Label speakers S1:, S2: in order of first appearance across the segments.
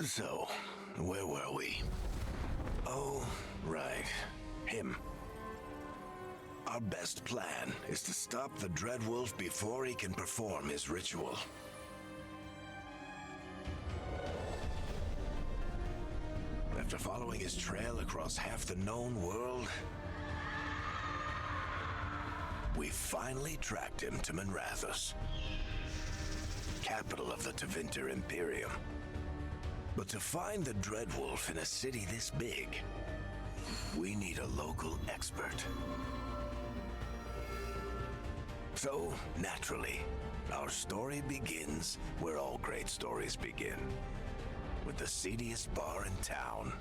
S1: So, where were we? Oh, right. Him. Our best plan is to stop the Dreadwolf before he can perform his ritual. After following his trail across half the known world, we finally tracked him to Minrathous, capital of the Tevinter Imperium. But to find the Dreadwolf in a city this big, we need a local expert. So, naturally, our story begins where all great stories begin, with the seediest bar in town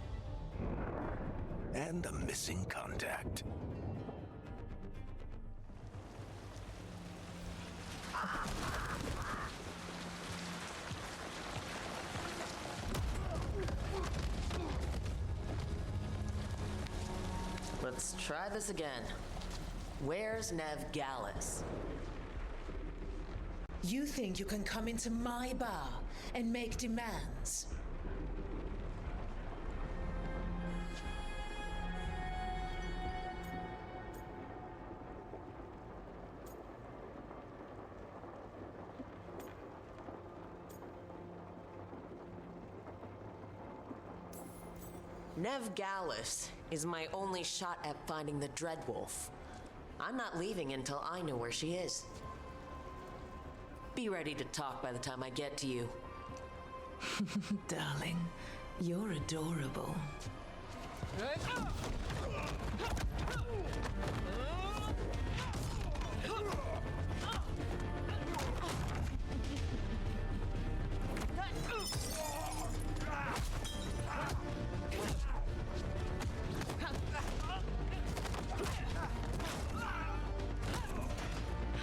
S1: and a missing contact.
S2: Let's try this again. Where's Neve-Gallus?
S3: You think you can come into my bar and make demands?
S2: Neve-Gallus is my only shot at finding the Dreadwolf. I'm not leaving until I know where she is. Be ready to talk by the time I get to you.
S3: Darling, you're adorable.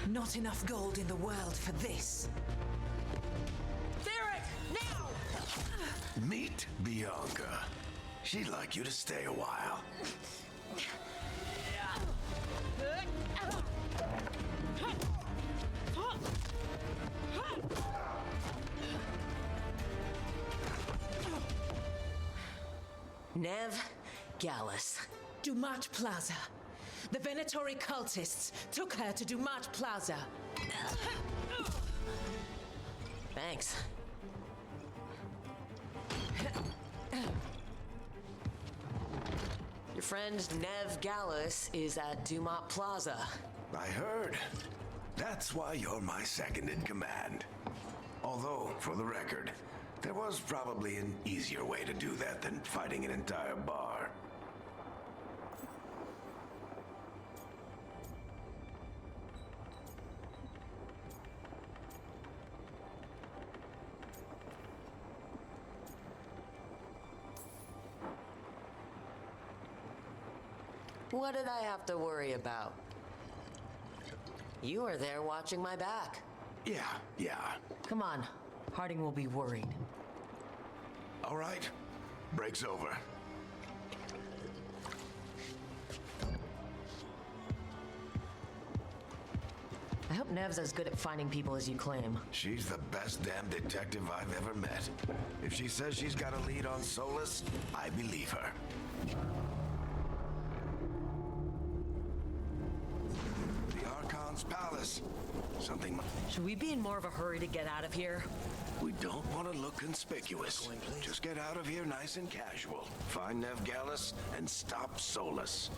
S3: Not enough gold in the world for this.
S2: Derek, now!
S1: Meet Bianca. She'd like you to stay a while.
S2: Neve-Gallus.
S3: Dumat Plaza. The Venatori cultists took her to Dumat Plaza.
S2: Thanks. Your friend Neve-Gallus is at Dumat Plaza.
S1: I heard. That's why you're my second in command. Although, for the record, there was probably an easier way to do that than fighting an entire bar.
S2: What did I have to worry about? You were there watching my back.
S1: Yeah.
S2: Come on, Harding will be worried.
S1: All right, break's over.
S2: I hope Nev's as good at finding people as you claim.
S1: She's the best damn detective I've ever met. If she says she's got a lead on Solus, I believe her. The Archon's palace. Something...
S2: Should we be in more of a hurry to get out of here?
S1: We don't want to look conspicuous. Just get out of here nice and casual. Find Neve-Gallus and stop Solus.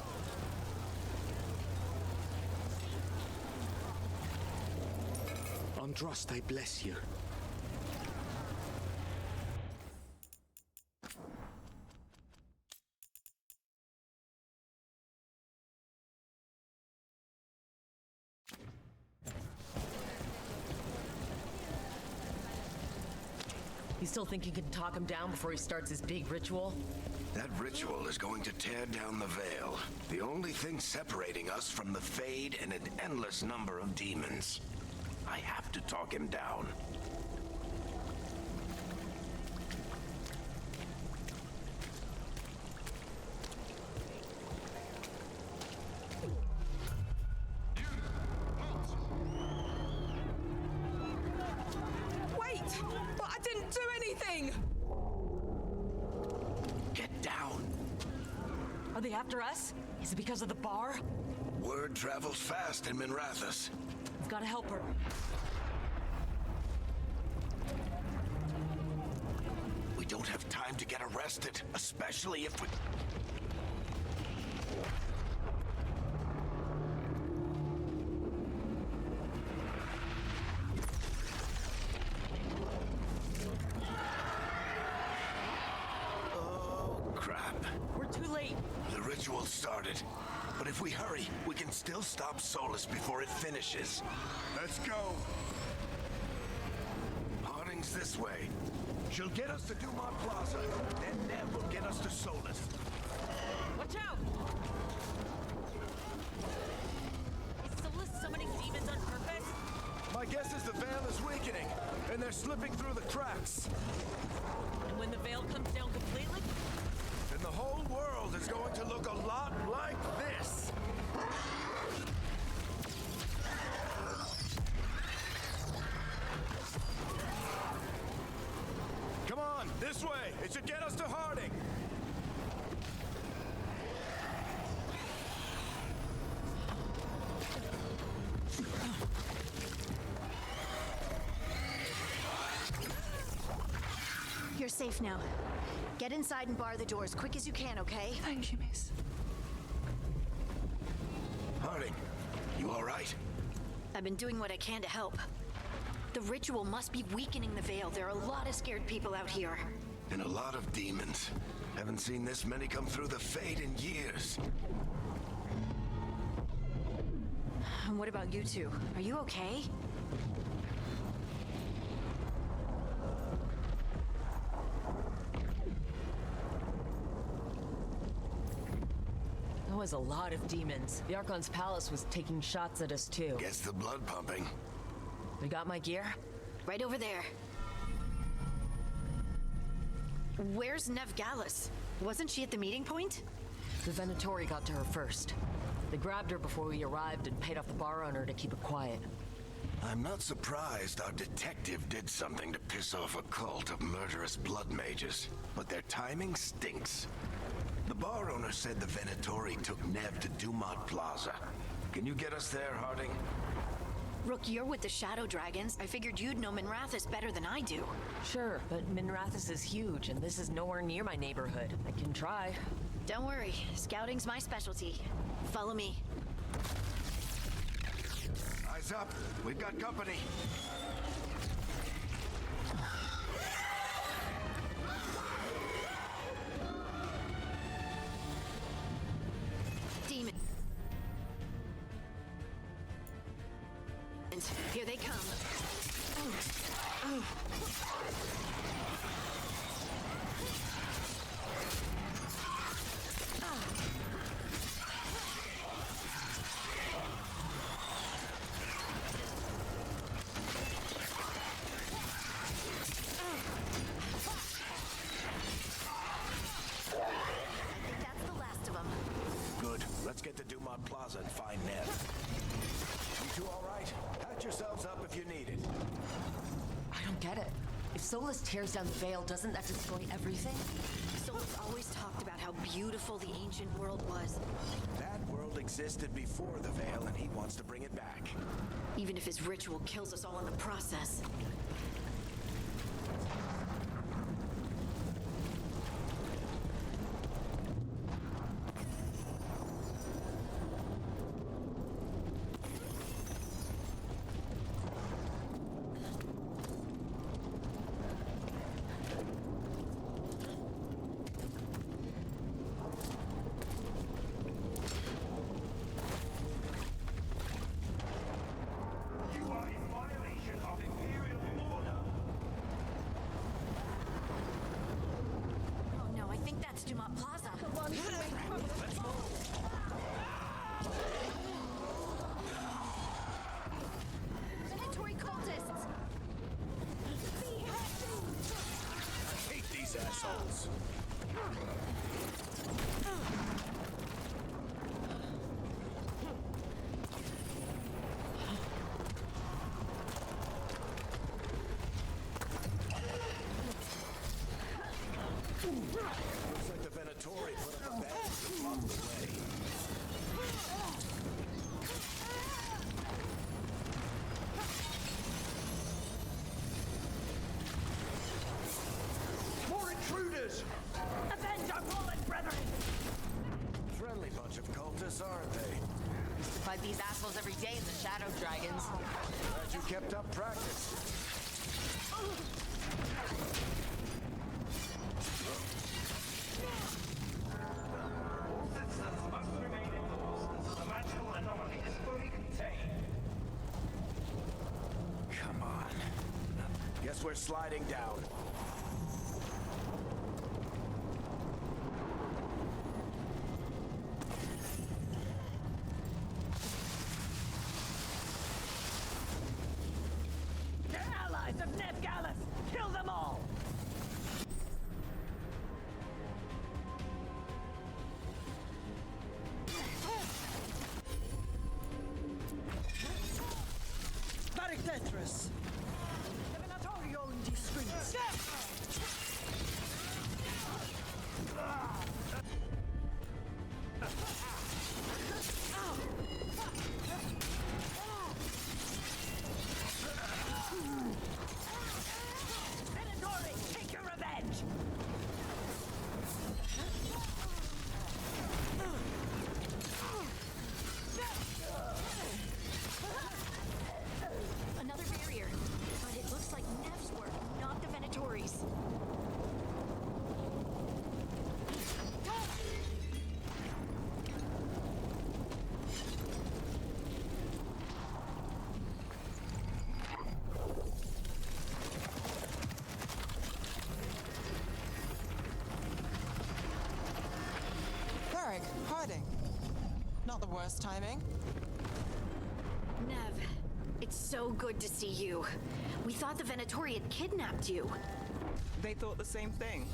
S4: Androst, I bless you.
S2: You still think you can talk him down before he starts his big ritual?
S1: That ritual is going to tear down the veil. The only thing separating us from the Fade and an endless number of demons. I have to talk him down.
S3: Wait! But I didn't do anything!
S4: they after us? Is it because of the bar?
S1: Word travels fast in Minrathous.
S4: We've got to help her.
S1: We don't have time to get arrested, especially if we... Oh, crap.
S4: We're too late.
S1: The ritual started. But if we hurry, we can still stop Solus before it finishes. Let's go. Harding's this way. She'll get us to Dumont Plaza, then Neve will get us to Solus.
S4: Watch out! Is Solus summoning demons on purpose?
S1: My guess is the veil is weakening, and they're slipping through the cracks.
S4: And when the veil comes down completely?
S1: Then the whole world is going to look a lot like this. Come on, this way. It should get us to Harding.
S5: You're safe now. Get inside and bar the doors quick as you can, okay?
S3: Thank you, miss.
S1: Harding, you all right?
S5: I've been doing what I can to help. The ritual must be weakening the veil. There are a lot of scared people out here.
S1: And a lot of demons. Haven't seen this many come through the Fade in years.
S5: And what about you two? Are you okay?
S4: That was a lot of demons. The Archon's palace was taking shots at us too.
S1: Gets the blood pumping.
S4: We got my gear?
S5: Right over there. Where's Neve Gallus? Wasn't she at the meeting point?
S2: The Venatori got to her first. They grabbed her before we arrived and paid off the bar owner to keep it quiet.
S1: I'm not surprised our detective did something to piss off a cult of murderous blood mages, but their timing stinks. The bar owner said the Venatori took Neve to Dumont Plaza. Can you get us there, Harding?
S5: Rook, you're with the Shadow Dragons. I figured you'd know Minrathous better than I do.
S2: Sure, but Minrathous is huge, and this is nowhere near my neighborhood. I can try.
S5: Don't worry, scouting's my specialty. Follow me.
S1: Eyes up. We've got company.
S5: Demons. Here they come.
S1: Good. Let's get to Dumont Plaza and find Neve. You two all right? Patch yourselves up if you need it.
S2: I don't get it. If Solus tears down the veil, doesn't that destroy everything?
S5: Solus always talked about how beautiful the ancient world was.
S1: That world existed before the veil, and he wants to bring it back.
S5: Even if his ritual kills us all in the process. Dumont Plaza.
S1: Let's move.
S5: Venatori cultists!
S1: I hate these assholes. Looks like the Venatori put up a bad along the way.
S6: More intruders! Avenge our fallen brethren!
S1: Friendly bunch of cultists, aren't they?
S2: Fight these assholes every day in the Shadow Dragons.
S1: Glad you kept up practice.
S6: All citizens must remain indoors until the magical anomaly is fully contained.
S1: Come on. Guess we're sliding down.
S6: They're allies of Neve-Explore! Kill them all!
S7: Thedas! Divinatorio in these streets!
S6: Venatori, take your revenge!
S5: Another barrier. But it looks like Nev's work, not the Venatori's.
S7: Varric, hiding. Not the worst timing.
S5: Nev, it's so good to see you. We thought the Venatori had kidnapped you.
S8: They thought the same thing.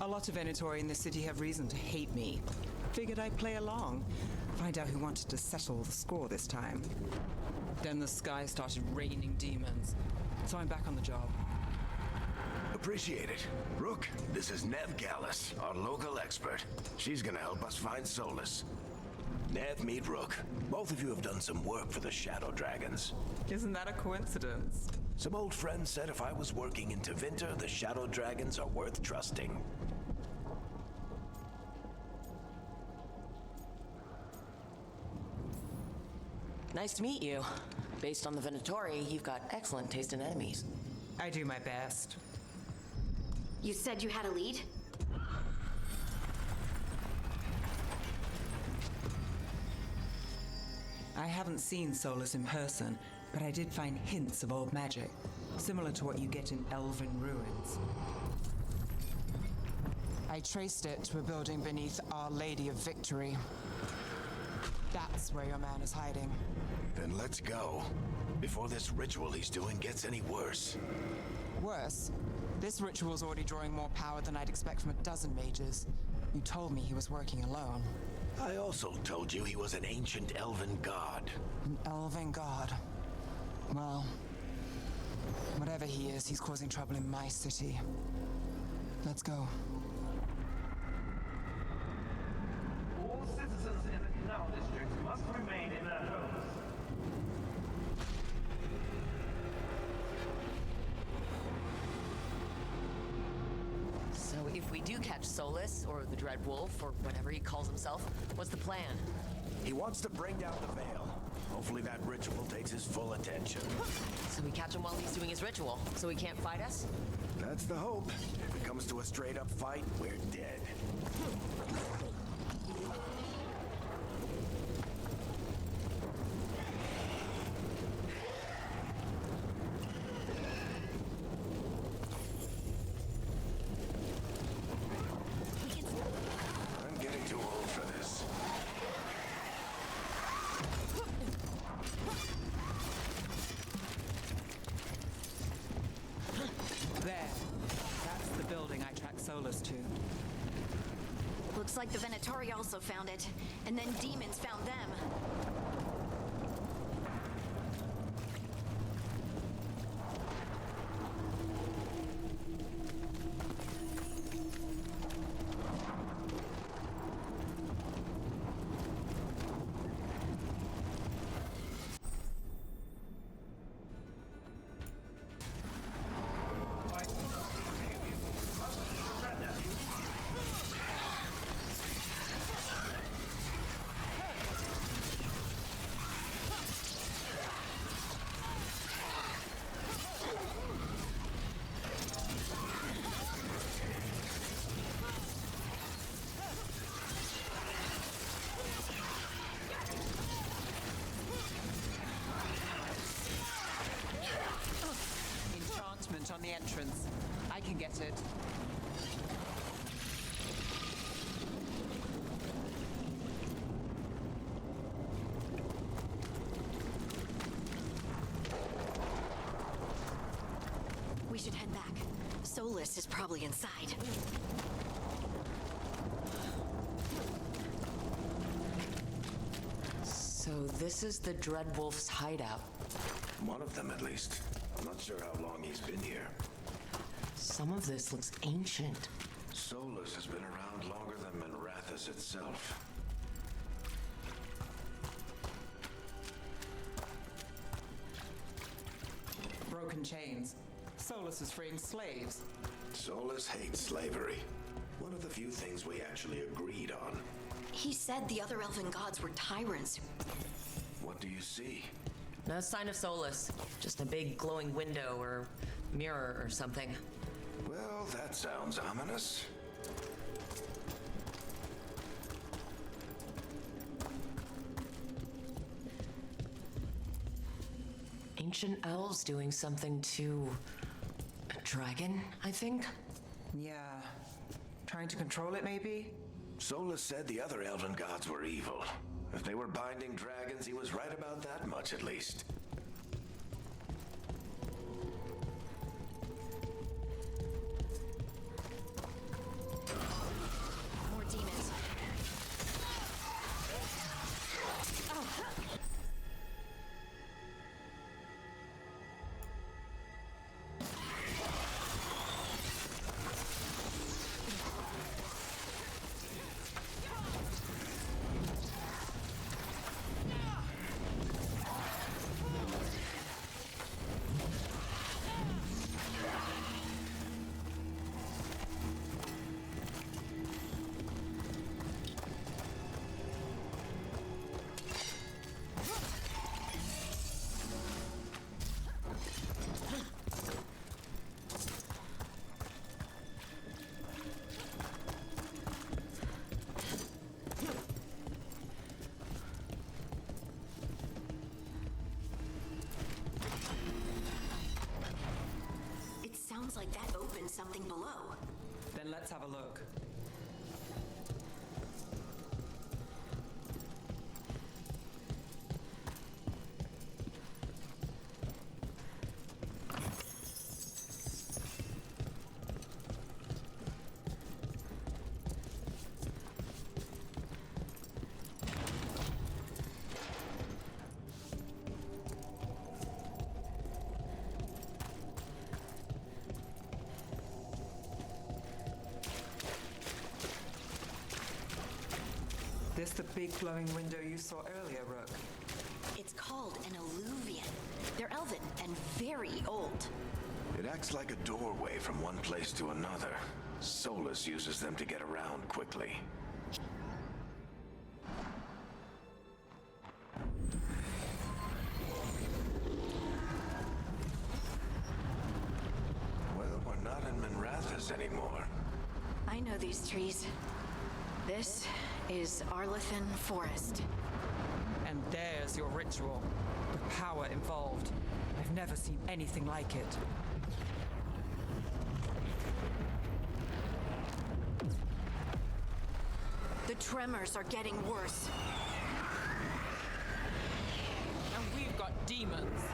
S8: A lot of Venatori in the city have reason to hate me. Figured I'd play along. Find out who wanted to settle the score this time. Then the sky started raining demons. So I'm back on the job.
S1: Appreciate it. Rook, this is Neve-Explore, our local expert. She's gonna help us find solace. Nev, meet Rook. Both of you have done some work for the Shadow Dragons.
S8: Isn't that a coincidence?
S1: Some old friends said if I was working in Tevinter, the Shadow Dragons are worth trusting.
S2: Nice to meet you. Based on the Venatori, you've got excellent taste in enemies.
S8: I do my best.
S5: You said you had a lead?
S8: I haven't seen Solus in person, but I did find hints of old magic, similar to what you get in elven ruins.
S7: I traced it to a building beneath Our Lady of Victory. That's where your man is hiding.
S1: Then let's go. Before this ritual he's doing gets any worse.
S7: Worse, this ritual's already drawing more power than I'd expect from a dozen mages. You told me he was working alone.
S1: I also told you he was an ancient elven god.
S7: An elven god. Well, whatever he is, he's causing trouble in my city. Let's go.
S6: All citizens in the Canal District must remain in their homes.
S2: So if we do catch Solus, or the Dread Wolf, or whatever he calls himself, what's the plan?
S1: He wants to bring down the veil. Hopefully that ritual takes his full attention.
S2: So we catch him while he's doing his ritual, so he can't fight us?
S1: That's the hope. If it comes to a straight-up fight, we're dead. I'm getting too old for this.
S8: There. That's the building I tracked Solus to.
S5: Looks like the Venatori also found it, and then demons found them.
S8: the entrance. I can get it.
S5: We should head back. Solus is probably inside.
S2: So this is the Dreadwolf's hideout.
S1: One of them, at least. I'm not sure how long he's been here.
S2: Some of this looks ancient.
S1: Solus has been around longer than Minrathous itself.
S8: Broken chains. Solus is freeing slaves.
S1: Solus hates slavery. One of the few things we actually agreed on.
S5: He said the other elven gods were tyrants.
S1: What do you see?
S2: No sign of Solus. Just a big glowing window or mirror or something.
S1: Well, that sounds ominous.
S2: Ancient elves doing something to a dragon, I think?
S8: Yeah. Trying to control it, maybe?
S1: Solus said the other elven gods were evil. If they were binding dragons, he was right about that much, at least.
S5: More demons. Sounds like that opened something below.
S8: Then let's have a look. This the big glowing window you saw earlier, Rook?
S5: It's called an alluvian. They're elven and very old.
S1: It acts like a doorway from one place to another. Solus uses them to get around quickly. Well, we're not in Minrathous anymore.
S5: I know these trees. This is Arlethan Forest.
S8: And there's your ritual. The power involved. I've never seen anything like it.
S5: The tremors are getting worse.
S8: And we've got demons.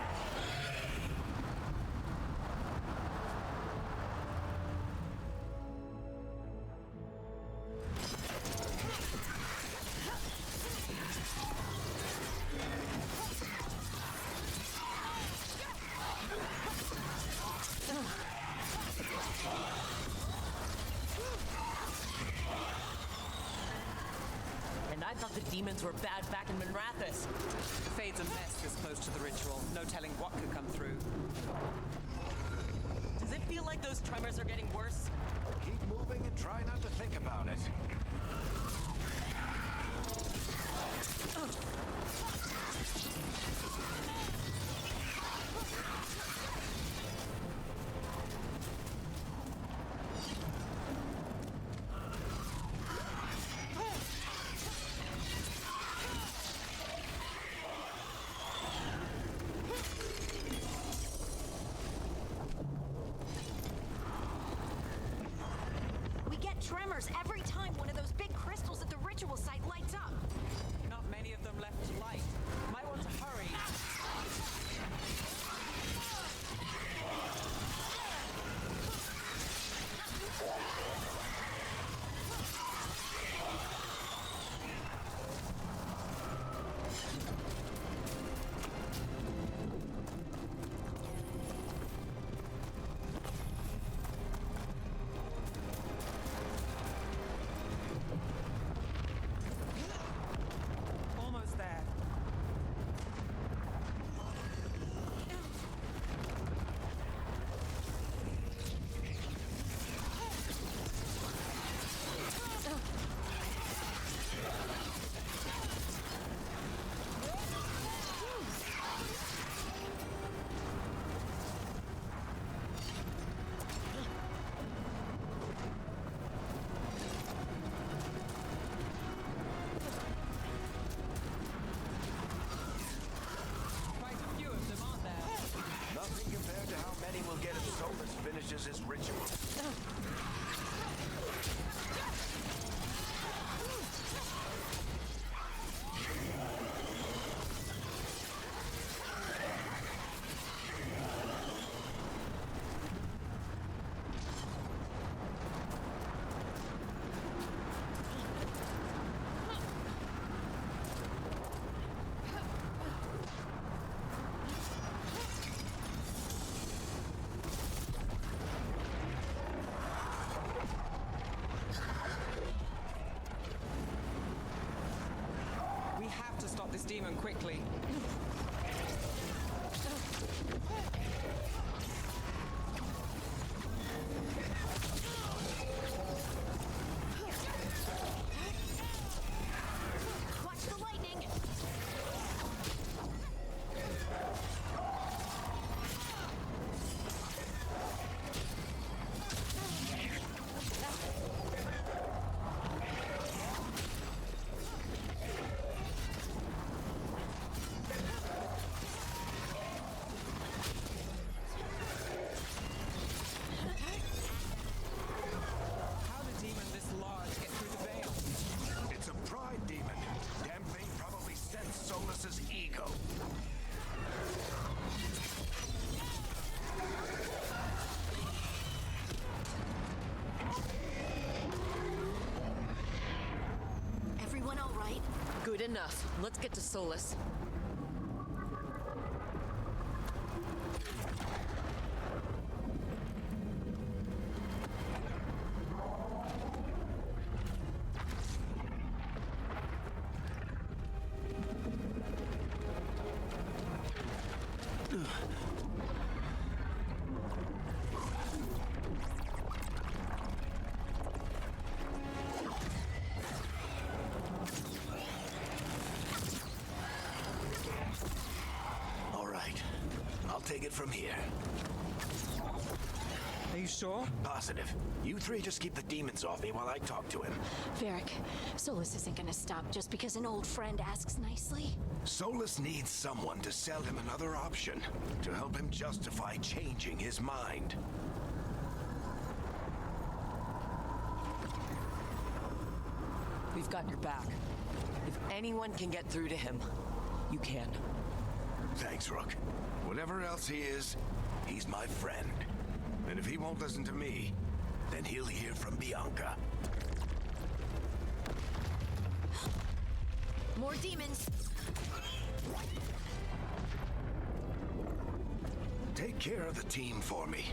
S2: And I thought the demons were bad back in Minrathous.
S8: Fade's a mess this close to the ritual. No telling what could come through.
S2: Does it feel like those tremors are getting worse?
S1: Keep moving and try not to think about it.
S5: tremors every time one of those big crystals at the ritual site lights up.
S8: Not many of them left to light. Might want to hurry. Almost there. Quite a few of them, aren't there?
S1: Nothing compared to how many will get if Solus finishes his ritual.
S8: We have to stop this demon quickly.
S5: Watch the lightning!
S8: How did a demon this large get through the veil?
S1: It's a pride demon. Damn thing probably sensed Solus's ego.
S5: Everyone all right?
S2: Good enough. Let's get to Solus.
S1: All right. I'll take it from here.
S8: Are you sure?
S1: Positive. You three just keep the demons off me while I talk to him.
S5: Varric, Solus isn't gonna stop just because an old friend asks nicely.
S1: Solus needs someone to sell him another option, to help him justify changing his mind.
S2: We've got your back. If anyone can get through to him, you can.
S1: Thanks, Rook. Whatever else he is, he's my friend. And if he won't listen to me, then he'll hear from Bianca.
S5: More demons!
S1: Take care of the team for me.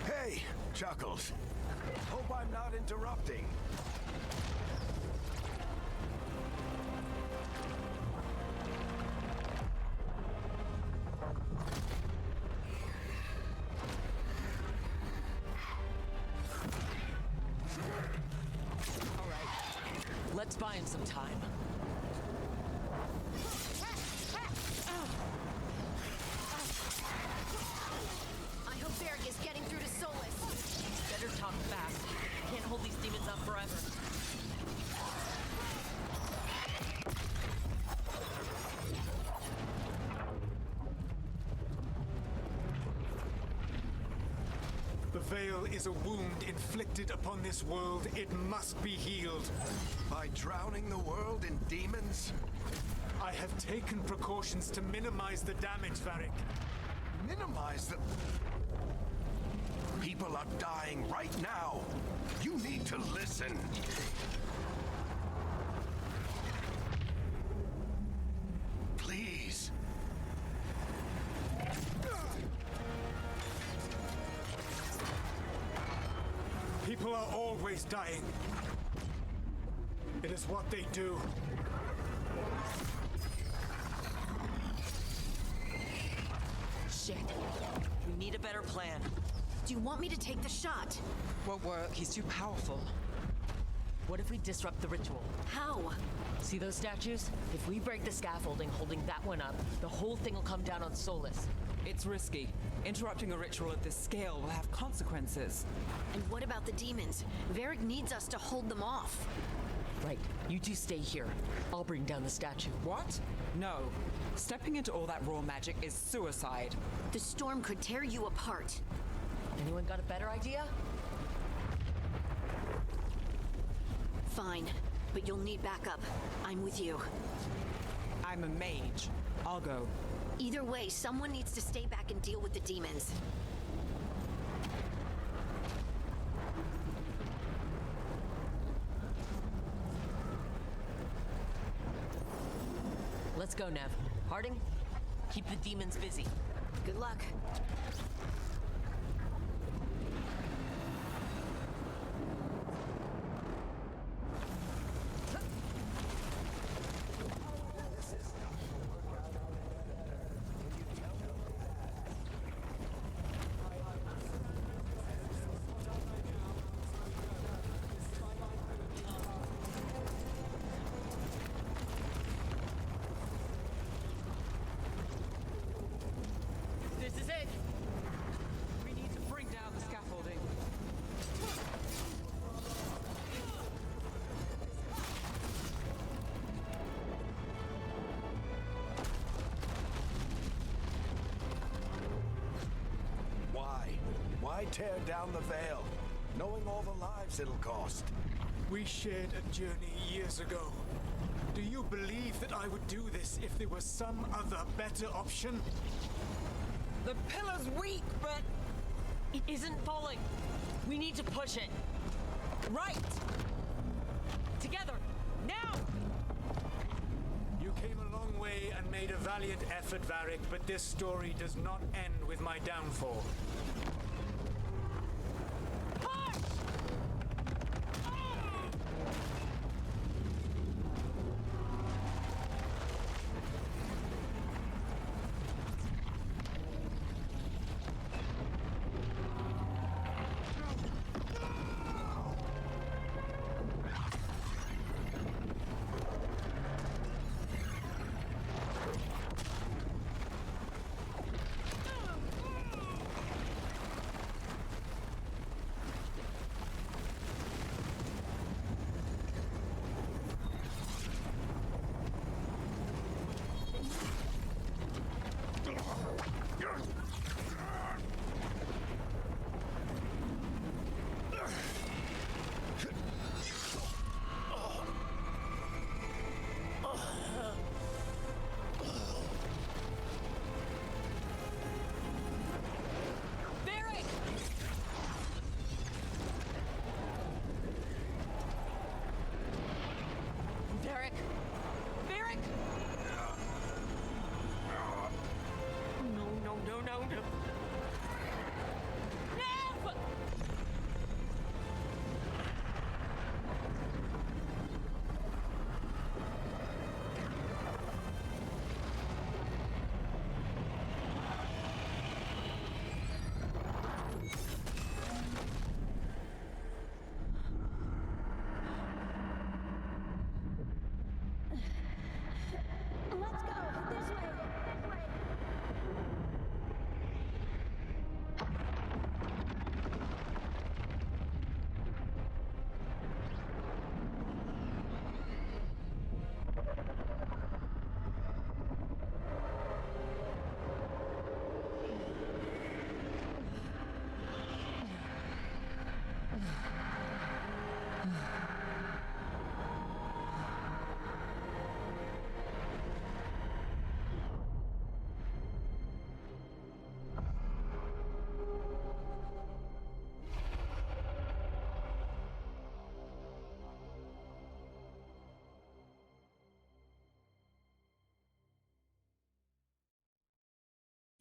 S1: Hey, Chuckles. Hope I'm not interrupting.
S2: Let's buy him some time.
S5: I hope Varric is getting through to Solus.
S2: Better talk fast. Can't hold these demons up forever.
S9: Veil is a wound inflicted upon this world. It must be healed.
S1: By drowning the world in demons?
S9: I have taken precautions to minimize the damage, Varric.
S1: Minimize the... People are dying right now. You need to listen. Please.
S9: People are always dying. It is what they do.
S4: Shit. We need a better plan.
S5: Do you want me to take the shot?
S7: Won't work. He's too powerful.
S4: What if we disrupt the ritual?
S5: How?
S4: See those statues? If we break the scaffolding holding that one up, the whole thing will come down on Solus.
S8: It's risky. Interrupting a ritual at this scale will have consequences.
S5: And what about the demons? Varric needs us to hold them off.
S4: Right. You two stay here. I'll bring down the statue.
S8: What? No. Stepping into all that raw magic is suicide.
S5: The storm could tear you apart.
S4: Anyone got a better idea?
S5: Fine, but you'll need backup. I'm with you.
S8: I'm a mage. I'll go.
S5: Either way, someone needs to stay back and deal with the demons.
S4: Let's go, Nev. Harding, keep the demons busy.
S5: Good luck.
S4: This is it!
S8: We need to bring down the scaffolding.
S1: Why? Why tear down the Veil, knowing all the lives it'll cost?
S9: We shared a journey years ago. Do you believe that I would do this if there was some other better option?
S8: The pillar's weak, but...
S4: It isn't falling. We need to push it.
S8: Right!
S4: Together! Now!
S9: You came a long way and made a valiant effort, Varric, but this story does not end with my downfall.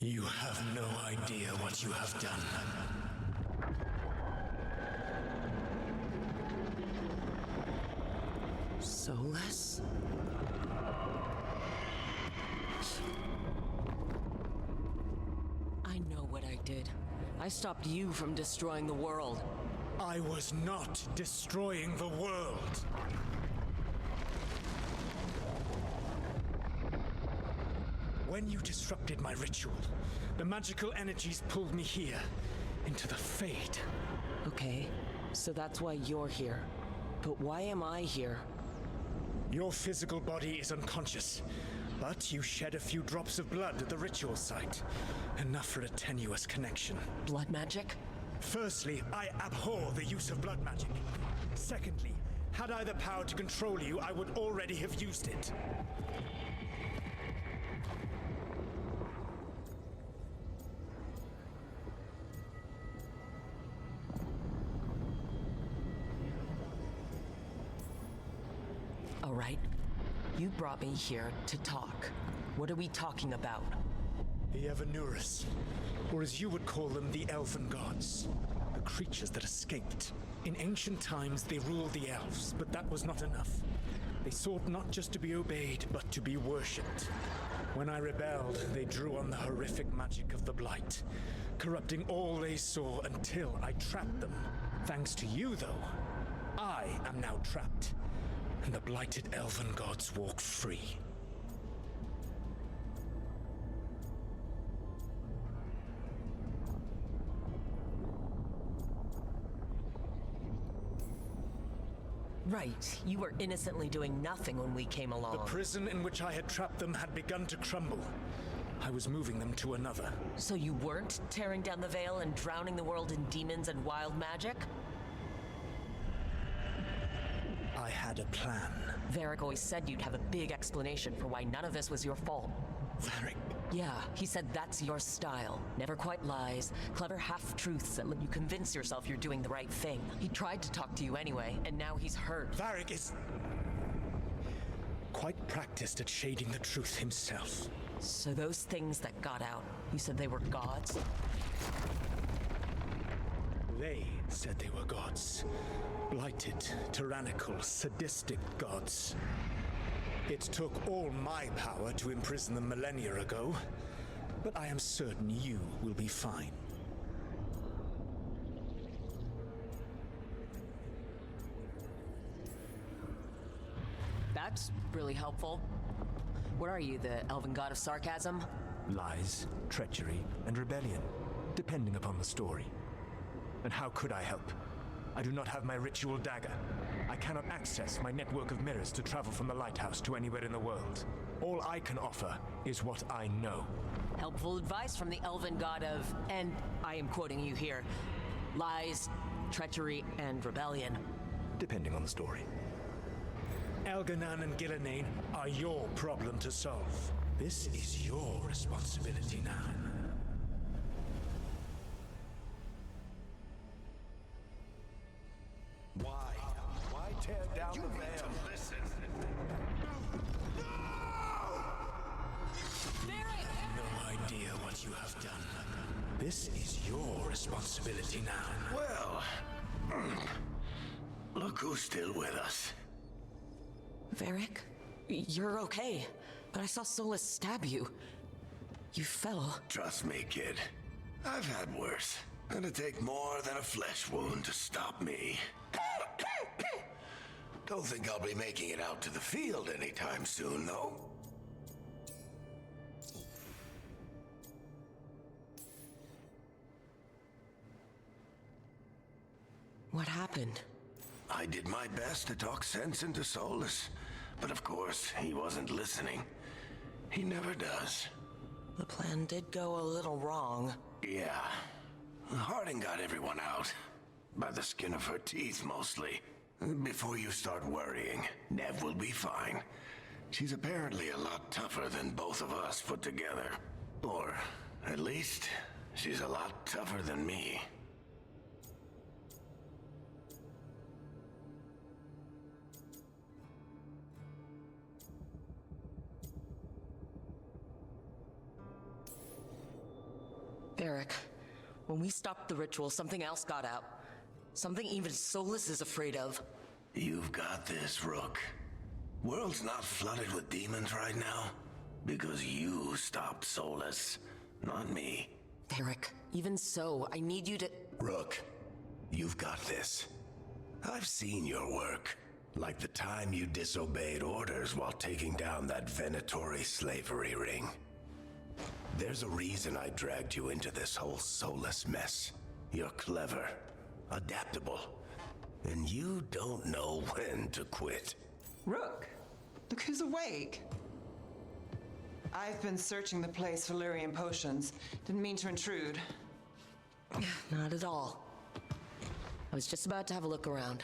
S9: You have no idea what you have done.
S2: Solus? I know what I did. I stopped you from destroying the world.
S9: I was not destroying the world. When you disrupted my ritual, the magical energies pulled me here, into the Fade.
S2: Okay, so that's why you're here. But why am I here?
S9: Your physical body is unconscious, but you shed a few drops of blood at the ritual site. Enough for a tenuous connection.
S2: Blood magic?
S9: Firstly, I abhor the use of blood magic. Secondly, had I the power to control you, I would already have used it.
S2: All right. You brought me here to talk. What are we talking about?
S9: The Evanurus, or as you would call them, the Elven Gods. The creatures that escaped. In ancient times, they ruled the elves, but that was not enough. They sought not just to be obeyed, but to be worshipped. When I rebelled, they drew on the horrific magic of the Blight, corrupting all they saw until I trapped them. Thanks to you, though, I am now trapped, and the blighted Elven Gods walk free.
S2: Right, you were innocently doing nothing when we came along.
S9: The prison in which I had trapped them had begun to crumble. I was moving them to another.
S2: So you weren't tearing down the veil and drowning the world in demons and wild magic?
S9: I had a plan.
S2: Varric always said you'd have a big explanation for why none of this was your fault.
S9: Varric?
S2: Yeah, he said that's your style. Never quite lies, clever half-truths that let you convince yourself you're doing the right thing. He tried to talk to you anyway, and now he's hurt.
S9: Varric is quite practiced at shading the truth himself.
S2: So those things that got out, you said they were gods?
S9: They said they were gods. Blighted, tyrannical, sadistic gods. It took all my power to imprison them millennia ago, but I am certain you will be fine.
S2: That's really helpful. What are you, the elven god of sarcasm?
S1: Lies, treachery, and rebellion, depending upon the story. And how could I help? I do not have my ritual dagger. I cannot access my network of mirrors to travel from the lighthouse to anywhere in the world. All I can offer is what I know.
S2: Helpful advice from the elven god of, and I am quoting you here, lies, treachery, and rebellion.
S1: Depending on the story.
S9: Elganan and Gillenane are your problem to solve. This is your responsibility now.
S1: Why? Why tear down the veil?
S6: Listen.
S9: No idea what you have done. This is your responsibility now.
S1: Well, look who's still with us.
S2: Varric, you're okay, but I saw Solus stab you. You fell.
S1: Trust me, kid. I've had worse. It'll take more than a flesh wound to stop me. Don't think I'll be making it out to the field anytime soon, though.
S2: What happened?
S1: I did my best to talk sense into Solus, but of course, he wasn't listening. He never does.
S2: The plan did go a little wrong.
S1: Yeah. Harding got everyone out. By the skin of her teeth, mostly. Before you start worrying, Neve will be fine. She's apparently a lot tougher than both of us put together. Or, at least, she's a lot tougher than me.
S4: Eric, when we stopped the ritual, something else got out. Something even Solus is afraid of.
S1: You've got this, Rook. World's not flooded with demons right now because you stopped Solus, not me.
S2: Eric, even so, I need you to...
S1: Rook, you've got this. I've seen your work, like the time you disobeyed orders while taking down that Venatory slavery ring. There's a reason I dragged you into this whole Solus mess. You're clever, adaptable, and you don't know when to quit.
S8: Rook, look who's awake. I've been searching the place for Lyrian potions. Didn't mean to intrude.
S2: Not at all. I was just about to have a look around.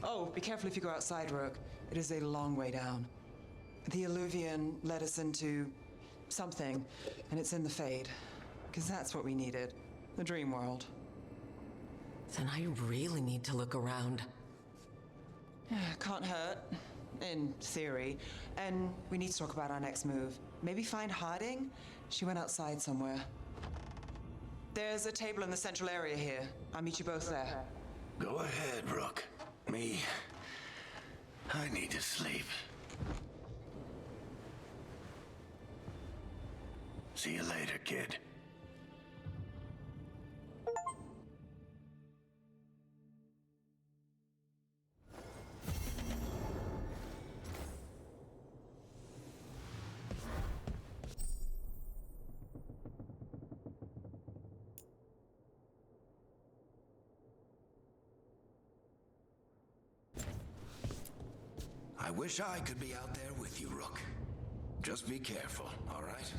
S8: Oh, be careful if you go outside, Rook. It is a long way down. The Alluvian led us into something, and it's in the Fade. Because that's what we needed. The dream world.
S2: Then I really need to look around.
S8: Can't hurt, in theory. And we need to talk about our next move. Maybe find Harding? She went outside somewhere. There's a table in the central area here. I'll meet you both there.
S1: Go ahead, Rook. Me, I need to sleep. See you later, kid. I wish I could be out there with you, Rook. Just be careful, all right?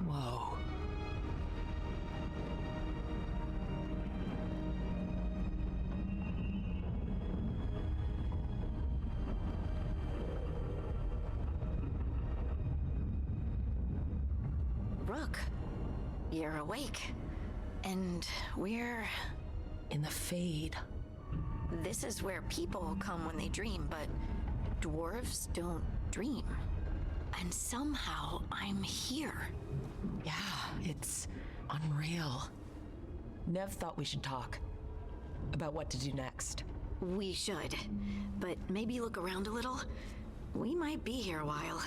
S4: Whoa.
S5: Rook, you're awake. And we're...
S4: In the Fade.
S5: This is where people come when they dream, but dwarves don't dream. And somehow I'm here.
S4: Yeah, it's unreal. Nev thought we should talk about what to do next.
S5: We should. But maybe look around a little. We might be here a while.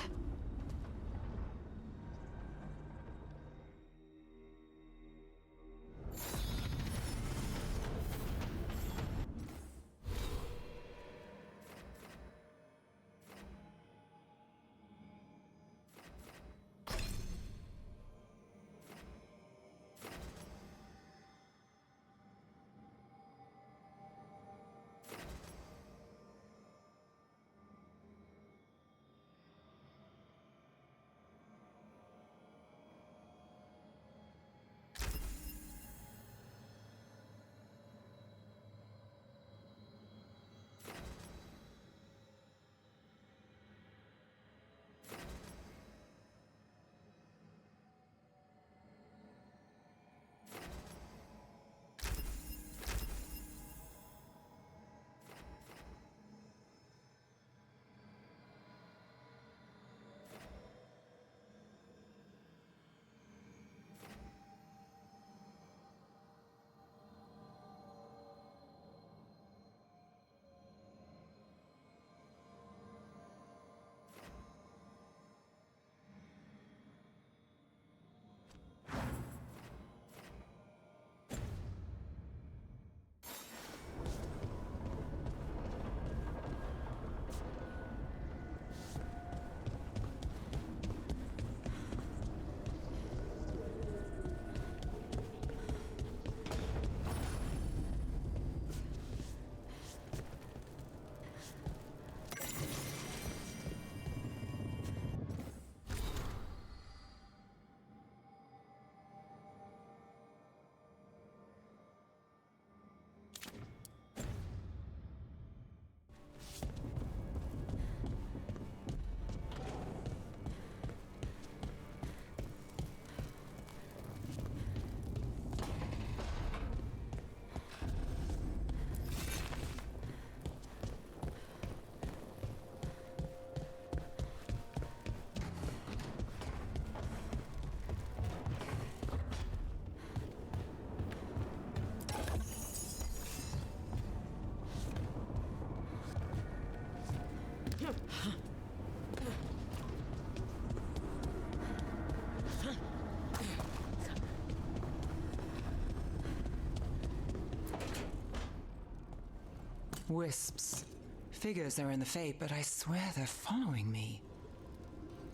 S8: Wisps. Figures are in the Fate, but I swear they're following me.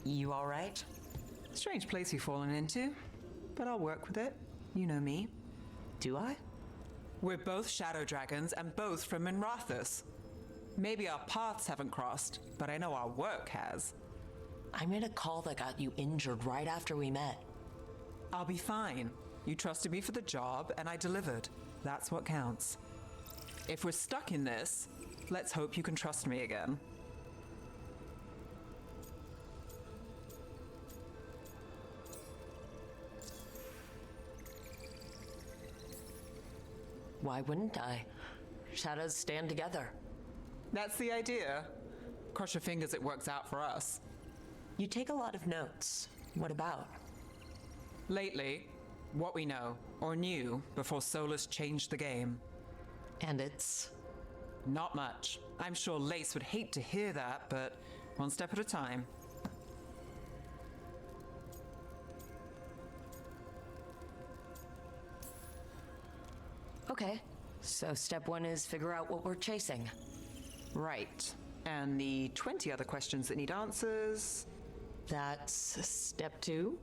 S4: You all right?
S8: Strange place you've fallen into, but I'll work with it. You know me.
S4: Do I?
S8: We're both shadow dragons and both from Minrathous. Maybe our paths haven't crossed, but I know our work has.
S4: I made a call that got you injured right after we met.
S8: I'll be fine. You trusted me for the job, and I delivered. That's what counts. If we're stuck in this, let's hope you can trust me again.
S4: Why wouldn't I? Shadows stand together.
S8: That's the idea. Cross your fingers it works out for us.
S4: You take a lot of notes. What about?
S8: Lately, what we know, or knew, before Solus changed the game.
S4: And it's...
S8: Not much. I'm sure Lace would hate to hear that, but one step at a time.
S4: Okay, so step one is figure out what we're chasing.
S8: Right. And the 20 other questions that need answers...
S4: That's step two?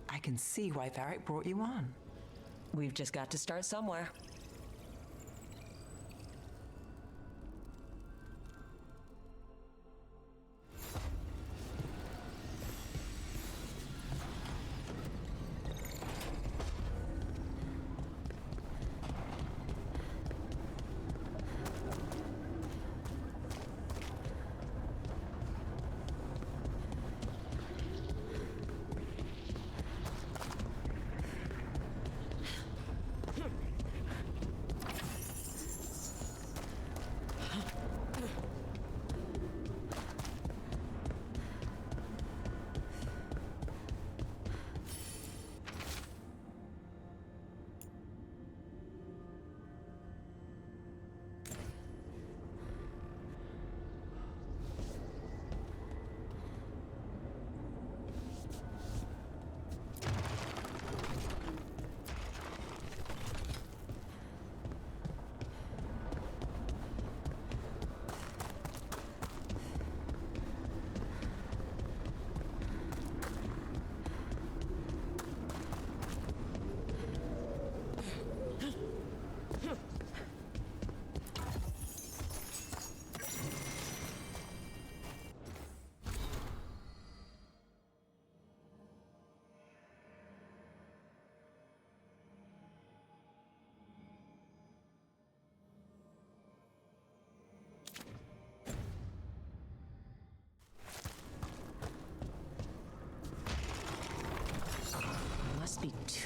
S8: I can see why Varric brought you on.
S4: We've just got to start somewhere.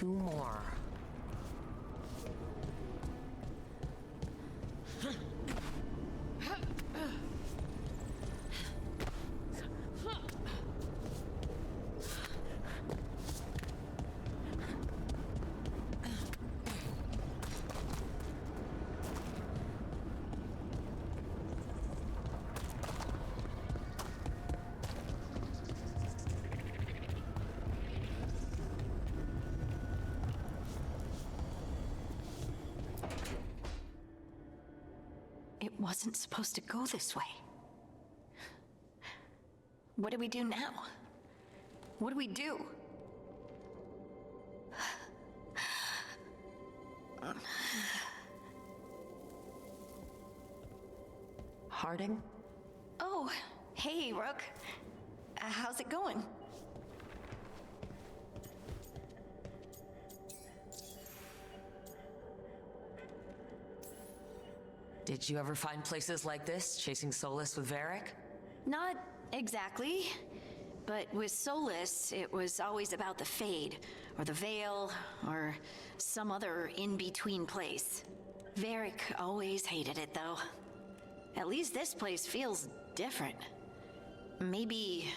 S2: 2 more.
S5: It wasn't supposed to go this way. What do we do now? What do we do?
S2: Harding?
S5: Oh, hey, Rook. How's it going?
S2: Did you ever find places like this, chasing Solus with Varric?
S5: Not exactly. But with Solus, it was always about the Fade, or the Veil, or some other in-between place. Varric always hated it, though. At least this place feels different. Maybe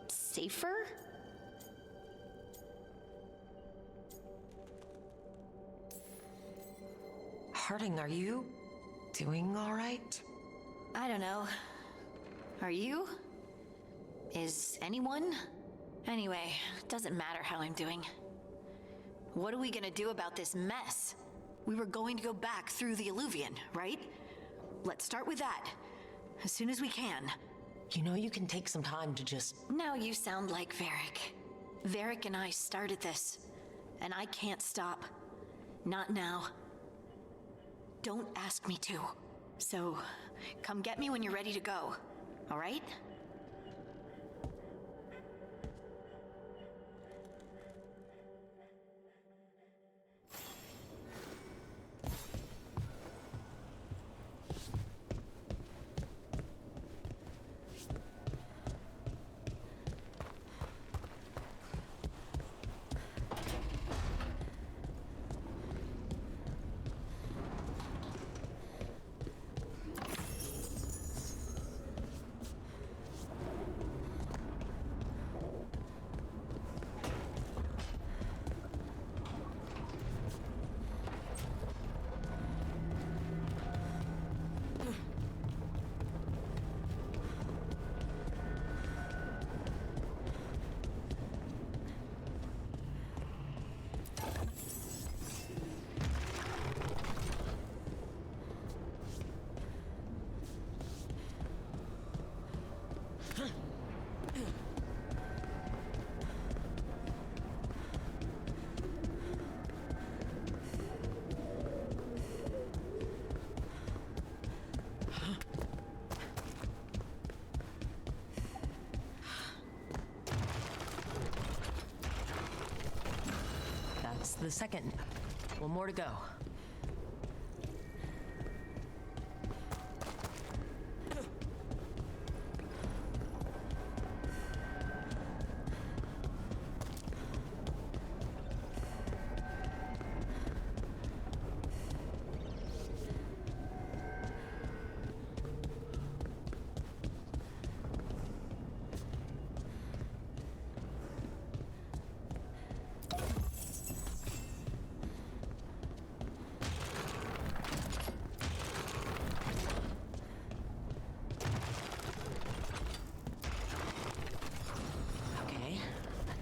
S5: safer?
S2: Harding, are you doing all right?
S5: I don't know. Are you? Is anyone? Anyway, doesn't matter how I'm doing. What are we gonna do about this mess? We were going to go back through the Alluvion, right? Let's start with that. As soon as we can.
S2: You know you can take some time to just...
S5: Now you sound like Varric. Varric and I started this, and I can't stop. Not now. Don't ask me to. So, come get me when you're ready to go, all right?
S2: That's the second. One more to go.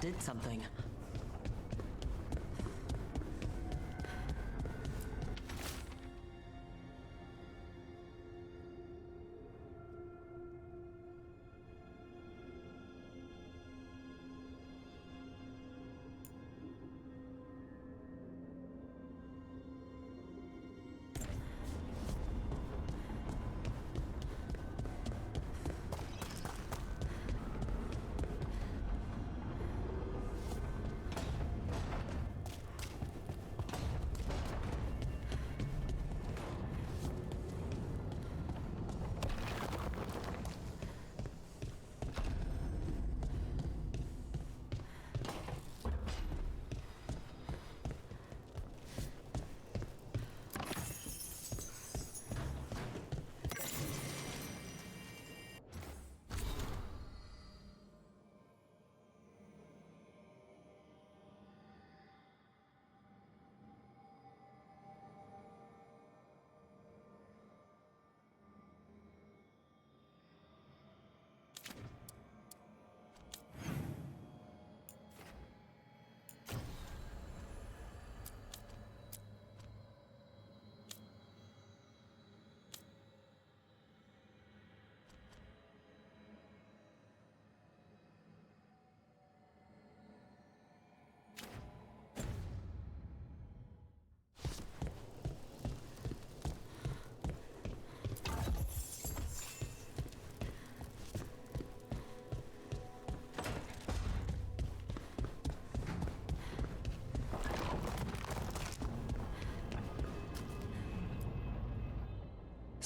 S2: Did something.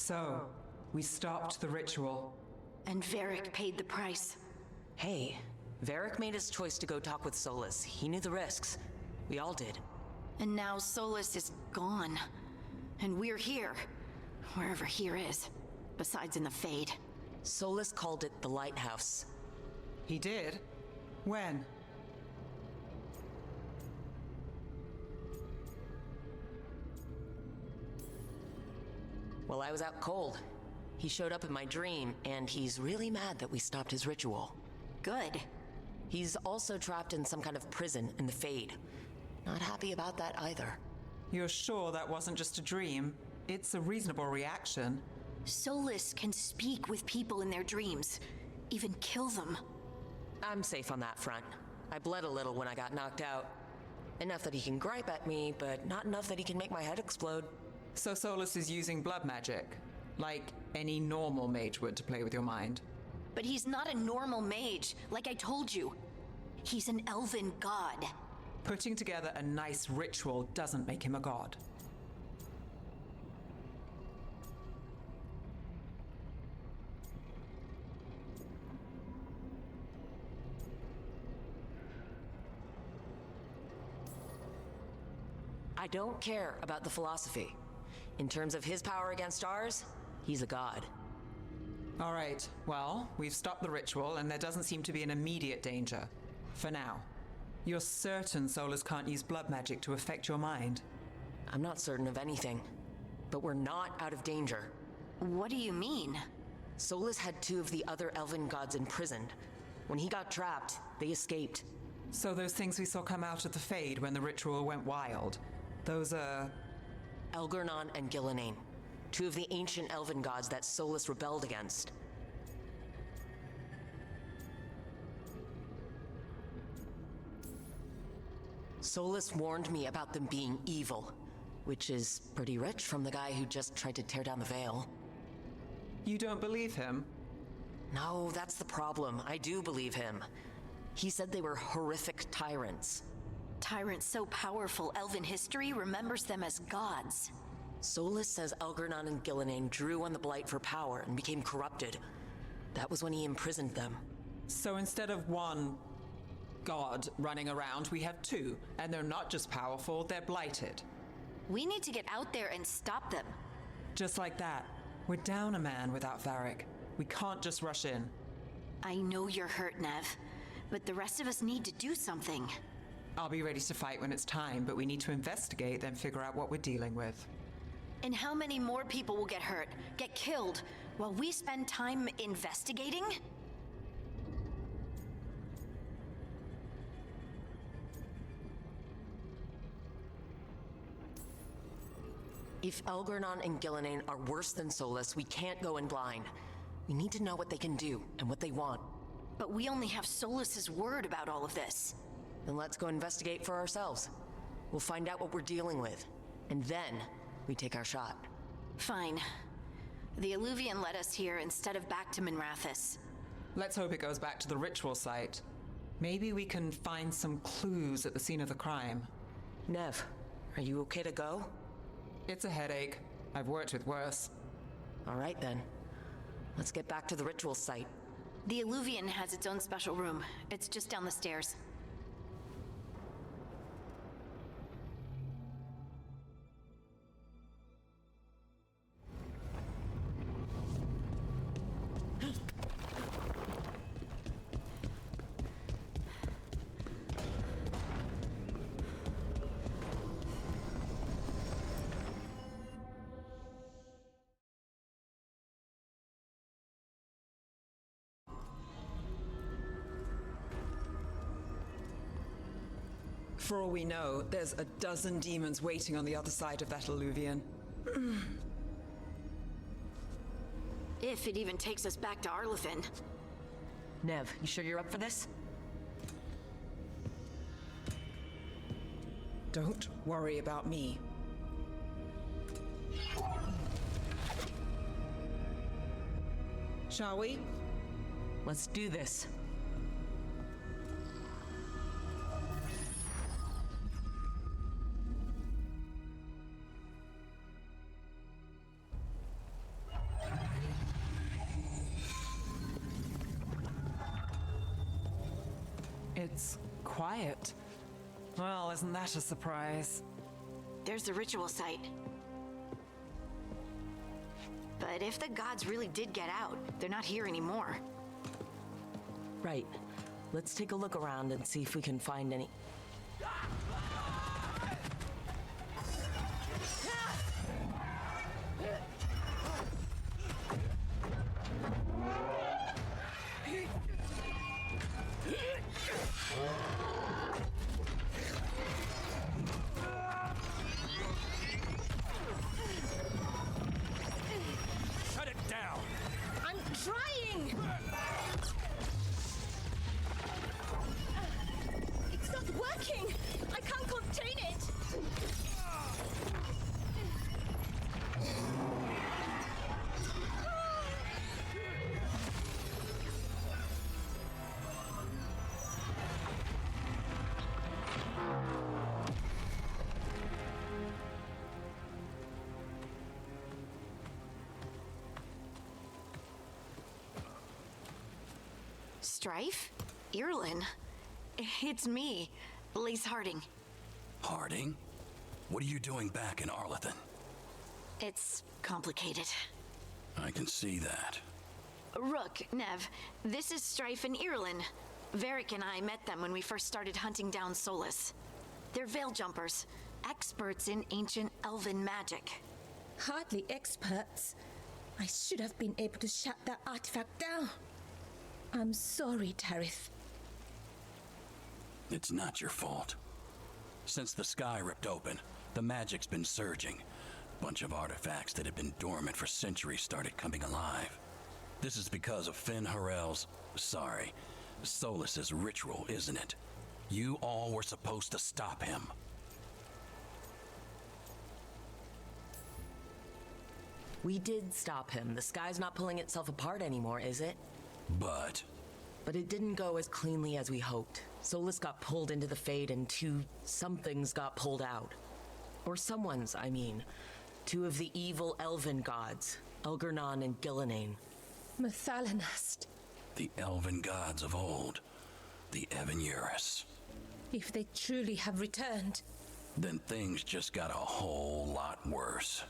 S8: So, we stopped the ritual.
S5: And Varric paid the price.
S2: Hey, Varric made his choice to go talk with Solus. He knew the risks. We all did.
S5: And now Solus is gone. And we're here. Wherever here is. Besides in the Fade.
S2: Solus called it the Lighthouse.
S8: He did? When?
S2: Well, I was out cold. He showed up in my dream, and he's really mad that we stopped his ritual.
S5: Good.
S2: He's also trapped in some kind of prison in the Fade. Not happy about that either.
S8: You're sure that wasn't just a dream? It's a reasonable reaction.
S5: Solus can speak with people in their dreams. Even kill them.
S2: I'm safe on that front. I bled a little when I got knocked out. Enough that he can gripe at me, but not enough that he can make my head explode.
S8: So Solus is using blood magic, like any normal mage would to play with your mind.
S5: But he's not a normal mage, like I told you. He's an elven god.
S8: Putting together a nice ritual doesn't make him a god.
S2: I don't care about the philosophy. In terms of his power against ours, he's a god.
S8: All right, well, we've stopped the ritual and there doesn't seem to be an immediate danger. For now. You're certain Solus can't use blood magic to affect your mind?
S2: I'm not certain of anything, but we're not out of danger.
S5: What do you mean?
S2: Solus had 2 of the other elven gods imprisoned. When he got trapped, they escaped.
S8: So those things we saw come out of the Fade when the ritual went wild, those are...
S2: Elgurnon and Gillenane, 2 of the ancient elven gods that Solus rebelled against. Solus warned me about them being evil, which is pretty rich from the guy who just tried to tear down the veil.
S8: You don't believe him?
S2: No, that's the problem. I do believe him. He said they were horrific tyrants.
S5: Tyrants so powerful, elven history remembers them as gods.
S2: Solus says Elgurnon and Gillenane drew on the Blight for power and became corrupted. That was when he imprisoned them.
S8: So instead of one god running around, we have 2, and they're not just powerful, they're blighted.
S5: We need to get out there and stop them.
S8: Just like that. We're down a man without Varric. We can't just rush in.
S5: I know you're hurt, Nev, but the rest of us need to do something.
S8: I'll be ready to fight when it's time, but we need to investigate, then figure out what we're dealing with.
S5: And how many more people will get hurt, get killed, while we spend time investigating?
S2: If Elgurnon and Gillenane are worse than Solus, we can't go in blind. We need to know what they can do and what they want.
S5: But we only have Solus's word about all of this.
S2: Then let's go investigate for ourselves. We'll find out what we're dealing with, and then we take our shot.
S5: Fine. The Illuvian led us here instead of back to Minrathous.
S8: Let's hope it goes back to the ritual site. Maybe we can find some clues at the scene of the crime.
S2: Nev, are you okay to go?
S8: It's a headache. I've worked with worse.
S2: All right then. Let's get back to the ritual site.
S5: The Illuvian has its own special room. It's just down the stairs.
S8: For all we know, there's a dozen demons waiting on the other side of that Illuvian.
S5: If it even takes us back to Arlithin.
S2: Nev, you sure you're up for this?
S8: Don't worry about me. Shall we?
S2: Let's do this.
S8: It's quiet. Well, isn't that a surprise?
S5: There's the ritual site. But if the gods really did get out, they're not here anymore.
S2: Right. Let's take a look around and see if we can find any.
S6: Shut it down!
S3: I'm trying! It's not working! I can't contain it!
S5: Strife? Irlin? It's me, Lace Harding.
S1: Harding? What are you doing back in Arlethan?
S5: It's complicated.
S1: I can see that.
S5: Rook, Nev, this is Strife and Irlin. Varric and I met them when we first started hunting down Solus. They're veil jumpers, experts in ancient elven magic.
S3: Hardly experts. I should have been able to shut that artifact down. I'm sorry, Tarith.
S1: It's not your fault. Since the sky ripped open, the magic's been surging. Bunch of artifacts that had been dormant for centuries started coming alive. This is because of Finn Harel's, Solus's ritual, isn't it? You all were supposed to stop him.
S2: We did stop him. The sky's not pulling itself apart anymore, is it?
S1: But
S2: it didn't go as cleanly as we hoped. Solus got pulled into the Fade and two somethings got pulled out. Or someone's, I mean. Two of the evil elven gods, Elgernon and Gillenane.
S3: Mathalanast.
S1: the elven gods of old, the Evan-Eurus.
S3: If they truly have returned,
S1: Then things just got a whole lot worse.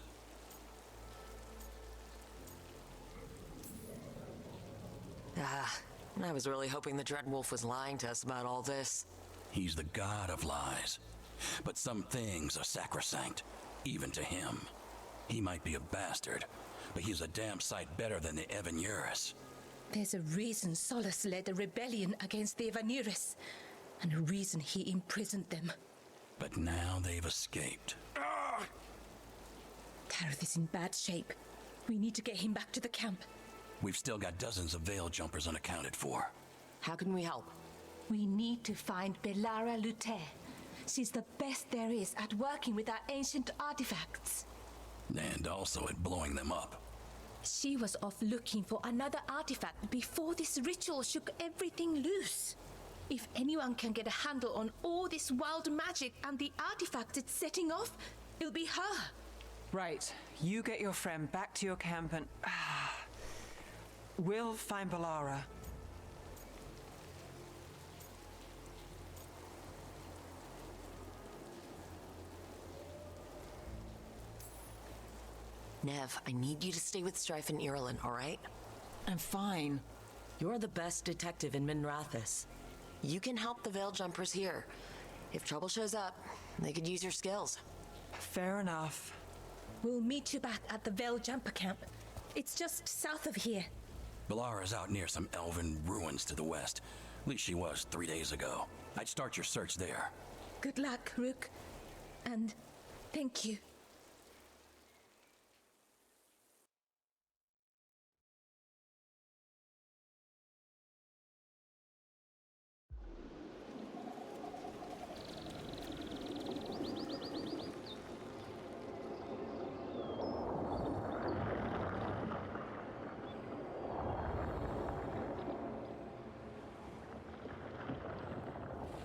S2: I was really hoping the Dreadwolf was lying to us about all this.
S1: He's the god of lies. But some things are sacrosanct, even to him. He might be a bastard, but he's a damn sight better than the Evan-Eurus.
S3: there's a reason Solus led a rebellion against the Evan-Eurus, and a reason he imprisoned them.
S1: But now they've escaped.
S3: Tareth is in bad shape. We need to get him back to the camp.
S1: We've still got dozens of veil jumpers unaccounted for.
S2: How can we help?
S3: We need to find Bellara Luthe. She's the best there is at working with our ancient artifacts.
S1: And also at blowing them up.
S3: She was off looking for another artifact before this ritual shook everything loose. If anyone can get a handle on all this wild magic and the artifacts it's setting off, it'll be her.
S8: Right. You get your friend back to your camp and... we'll find Bellara.
S2: Nev, I need you to stay with Strife and Irulan, all right?
S8: I'm fine.
S2: You're the best detective in Minrathous. You can help the Veil Jumpers here. If trouble shows up, they could use your skills.
S8: Fair enough.
S3: We'll meet you back at the Veil Jumper camp. It's just south of here.
S1: Bellara's out near some elven ruins to the west. At least she was 3 days ago. I'd start your search there.
S3: Good luck, Rook. And thank you.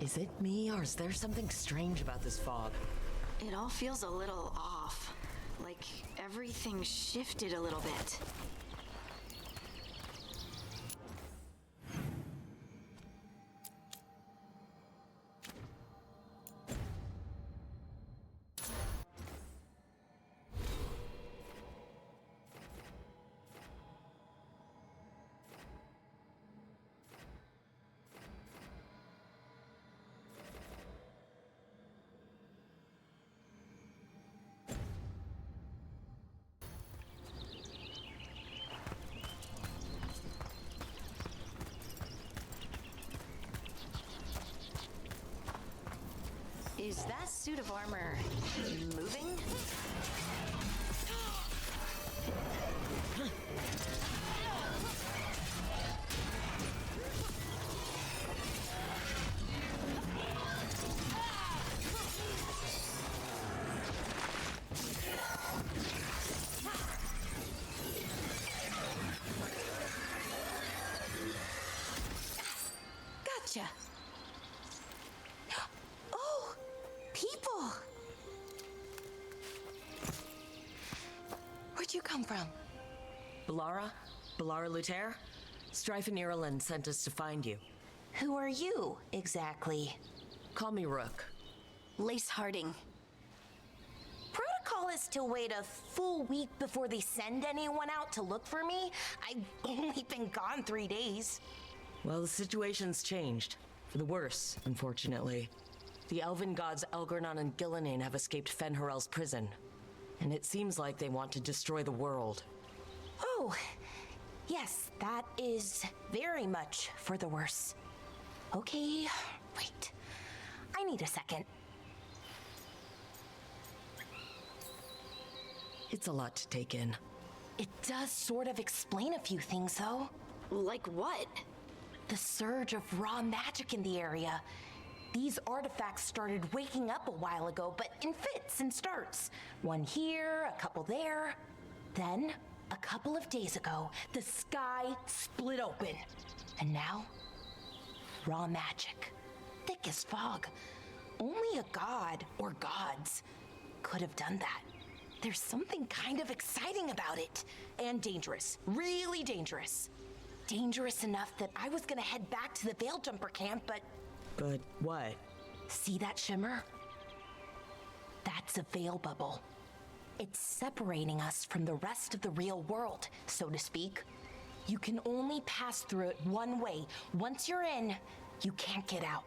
S2: Is it me, or is there something strange about this fog?
S5: It all feels a little off. Like everything shifted a little bit. Is that suit of armor moving? Gotcha. Oh, people. Where'd you come from?
S2: Bellara? Bellara Luther? Strife and Ireland sent us to find you.
S5: Who are you, exactly?
S2: Call me Rook.
S5: Lace Harding.
S10: Protocol is to wait a full week before they send anyone out to look for me. I've only been gone 3 days.
S2: Well, the situation's changed. For the worse, unfortunately. The elven gods Elgornon and Gillinane have escaped Fenharel's prison. And it seems like they want to destroy the world.
S10: Oh, yes, that is very much for the worse. Okay, wait. I need a second.
S2: It's a lot to take in.
S10: It does sort of explain a few things, though.
S5: Like what?
S10: The surge of raw magic in the area. These artifacts started waking up a while ago, but in fits and starts. One here, a couple there. Then, a couple of days ago, the sky split open. And now, raw magic. Thick as fog. Only a god, or gods, could have done that. There's something kind of exciting about it. And dangerous. Really dangerous. Dangerous enough that I was gonna head back to the Veil Jumper camp, but...
S2: But what?
S10: See that shimmer? That's a veil bubble. It's separating us from the rest of the real world, so to speak. You can only pass through it one way. Once you're in, you can't get out.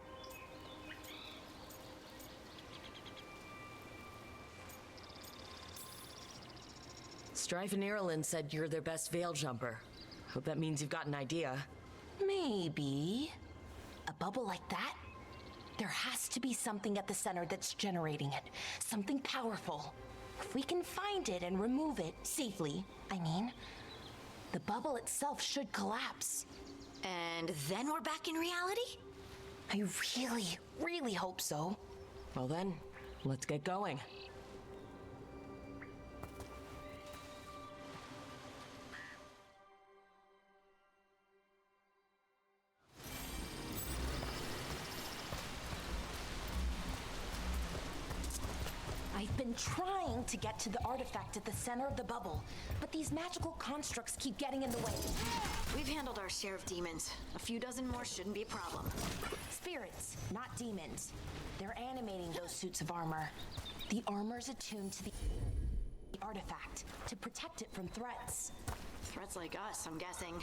S2: Strife and Ireland said you're their best veil jumper. Hope that means you've got an idea.
S10: Maybe. A bubble like that? There has to be something at the center that's generating it. Something powerful. If we can find it and remove it safely, I mean, the bubble itself should collapse.
S5: And then we're back in reality?
S10: I really, really hope so.
S2: Well then, let's get going.
S10: I've been trying to get to the artifact at the center of the bubble, but these magical constructs keep getting in the way.
S5: We've handled our share of demons. A few dozen more shouldn't be a problem.
S10: Spirits, not demons. They're animating those suits of armor. The armor's attuned to the artifact to protect it from threats.
S5: Threats like us, I'm guessing.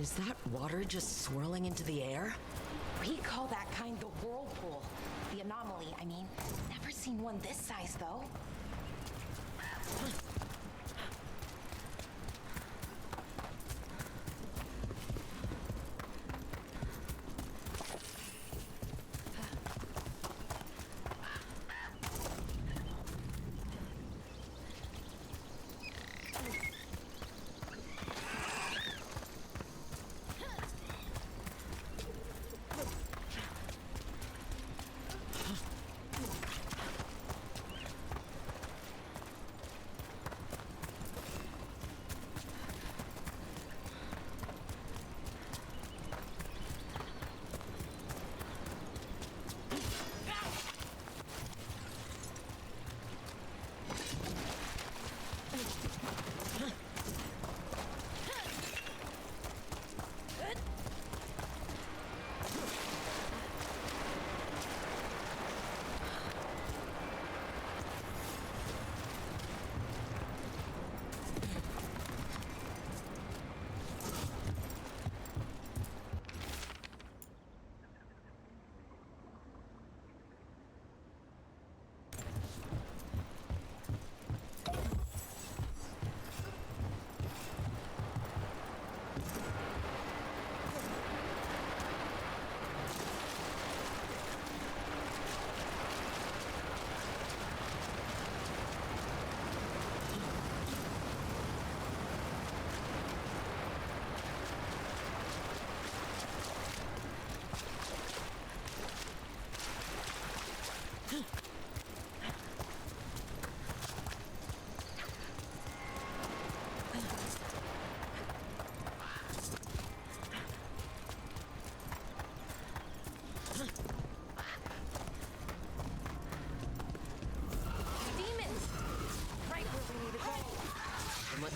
S2: Is that water just swirling into the air?
S10: We call that kind the whirlpool. The anomaly, I mean. Never seen one this size, though.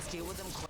S2: Let's deal with them quick.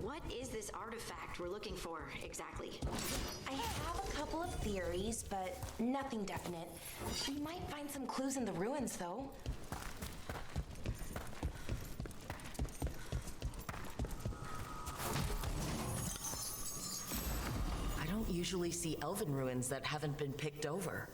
S5: What is this artifact we're looking for, exactly?
S10: I have a couple of theories, but nothing definite. We might find some clues in the ruins, though.
S2: I don't usually see elven ruins that haven't been picked over.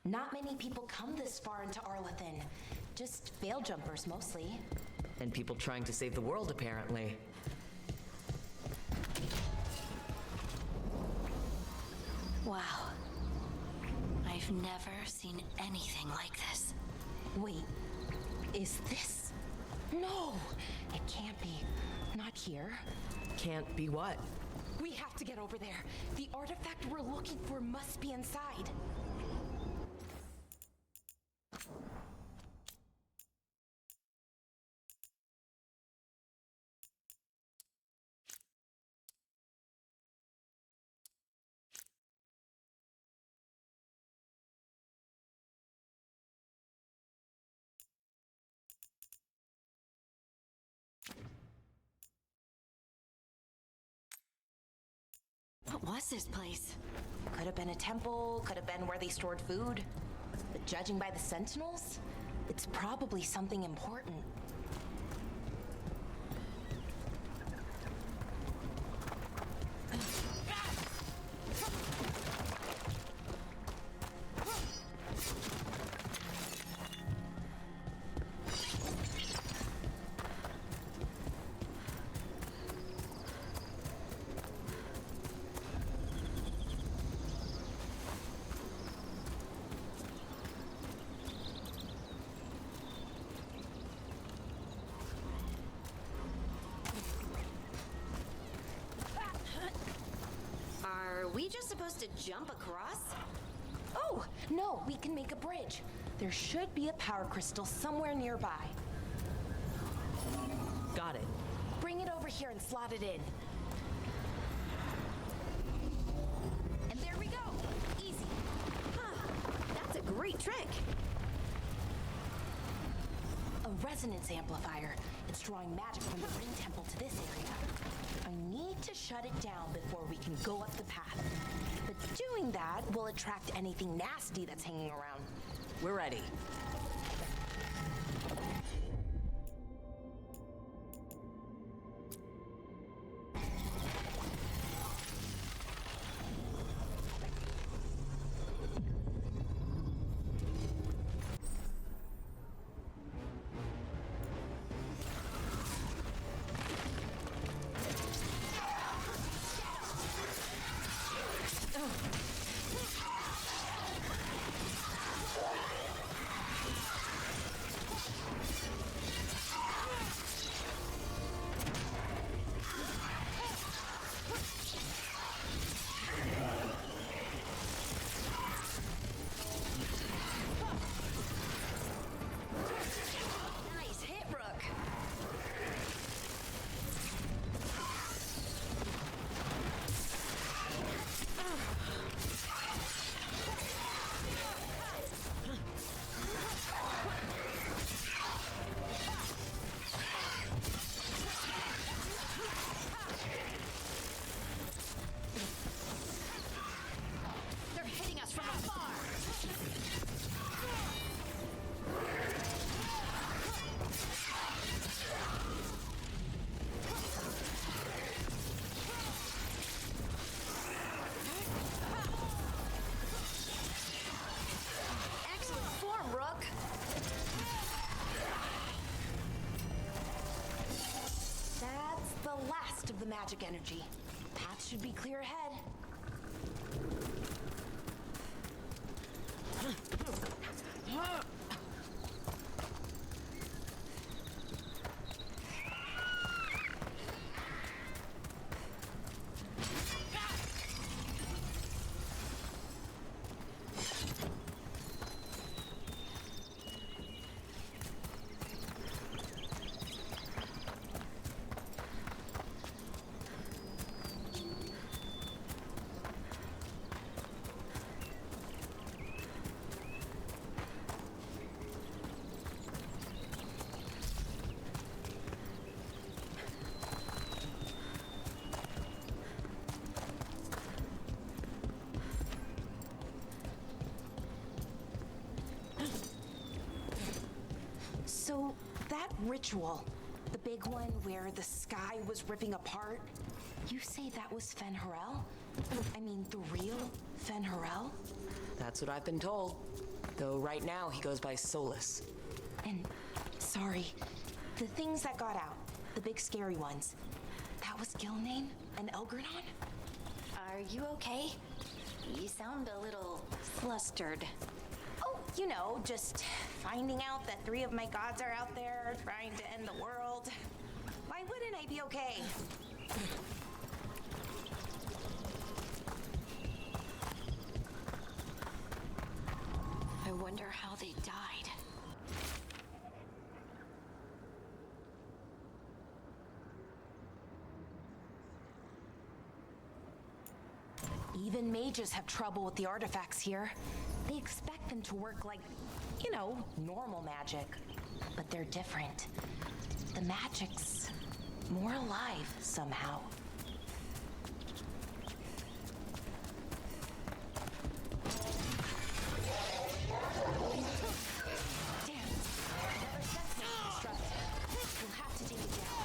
S10: Not many people come this far into Arlathan. Just veil jumpers, mostly.
S2: And people trying to save the world, apparently.
S5: Wow. I've never seen anything like this.
S10: Wait, is this? No, it can't be. Not here.
S2: Can't be what?
S10: We have to get over there. The artifact we're looking for must be inside.
S5: What was this place?
S10: Could have been a temple, could have been where they stored food. But judging by the sentinels, it's probably something important.
S5: Are we just supposed to jump across?
S10: Oh, no, we can make a bridge. There should be a power crystal somewhere nearby.
S2: Got it.
S10: Bring it over here and slot it in. And there we go. Easy.
S5: Huh. That's a great trick.
S10: A resonance amplifier. It's drawing magic from the ring temple to this area. I need to shut it down before we can go up the path. But doing that will attract anything nasty that's hanging around.
S2: We're ready.
S5: Nice hit, Rook. They're hitting us from afar. Excellent form, Rook.
S10: That's the last of the magic energy. Path should be clear ahead. So, that ritual, the big one where the sky was ripping apart, you say that was Fen'Harel? I mean, the real Fen'Harel?
S2: That's what I've been told. Though right now he goes by Solus.
S10: And, sorry, the things that got out, the big scary ones, that was Gilnane and Elgernon?
S5: Are you okay? You sound a little flustered.
S10: Oh, you know, just finding out that 3 of my gods are out there trying to end the world. Why wouldn't I be okay?
S5: I wonder how they died.
S10: Even mages have trouble with the artifacts here. They expect them to work like, you know, normal magic. But they're different. The magic's more alive somehow. Damn, never sensed it constructed. We'll have to take it down.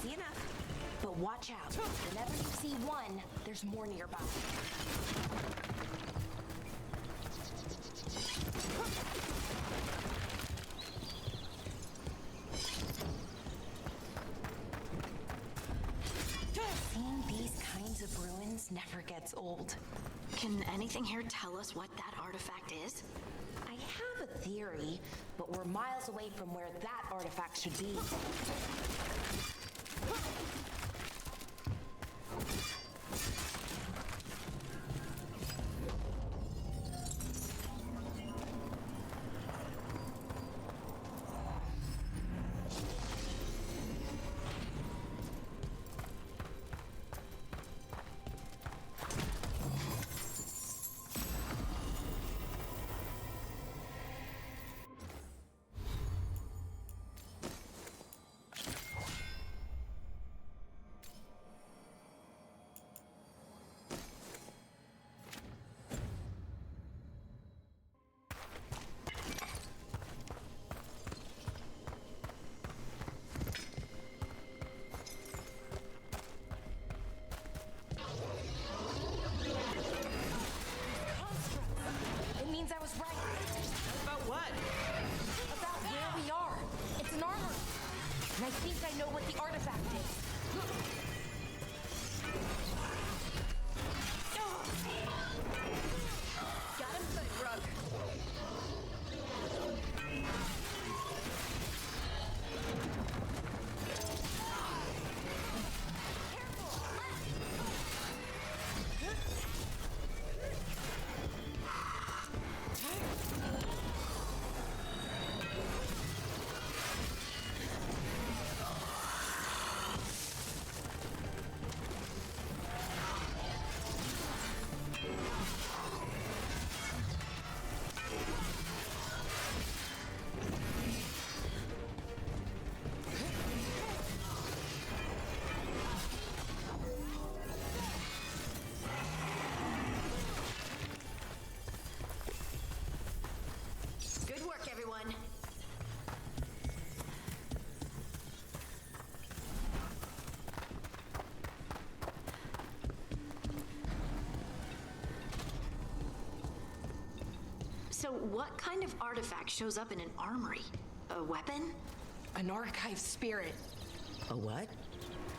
S10: Easy enough. But watch out. Whenever you see one, there's more nearby. Seeing these kinds of ruins never gets old.
S5: Can anything here tell us what that artifact is?
S10: I have a theory, but we're miles away from where that artifact should be.
S5: So what kind of artifact shows up in an armory? A weapon?
S10: An archive spirit.
S2: A what?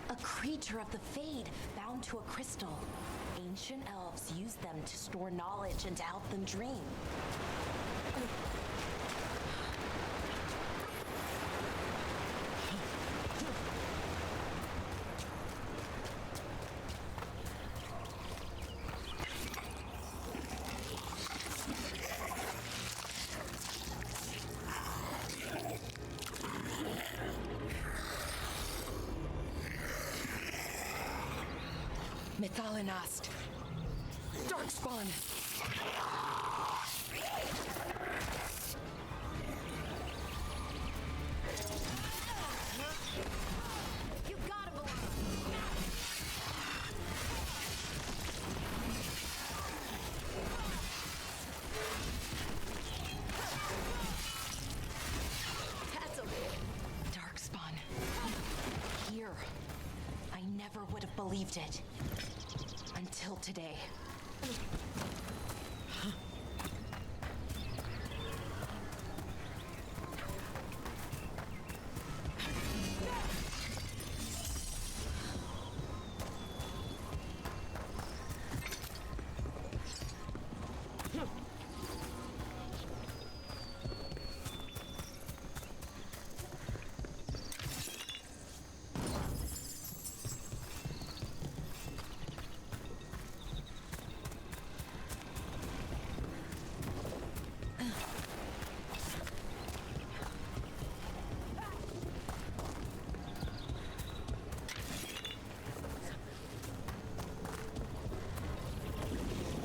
S10: A creature of the Fade, bound to a crystal. Ancient elves use them to store knowledge and to help them dream. Methalinast. Darkspawn.
S5: You gotta belong.
S10: That's a Darkspawn. Here. I never would have believed it. Until today.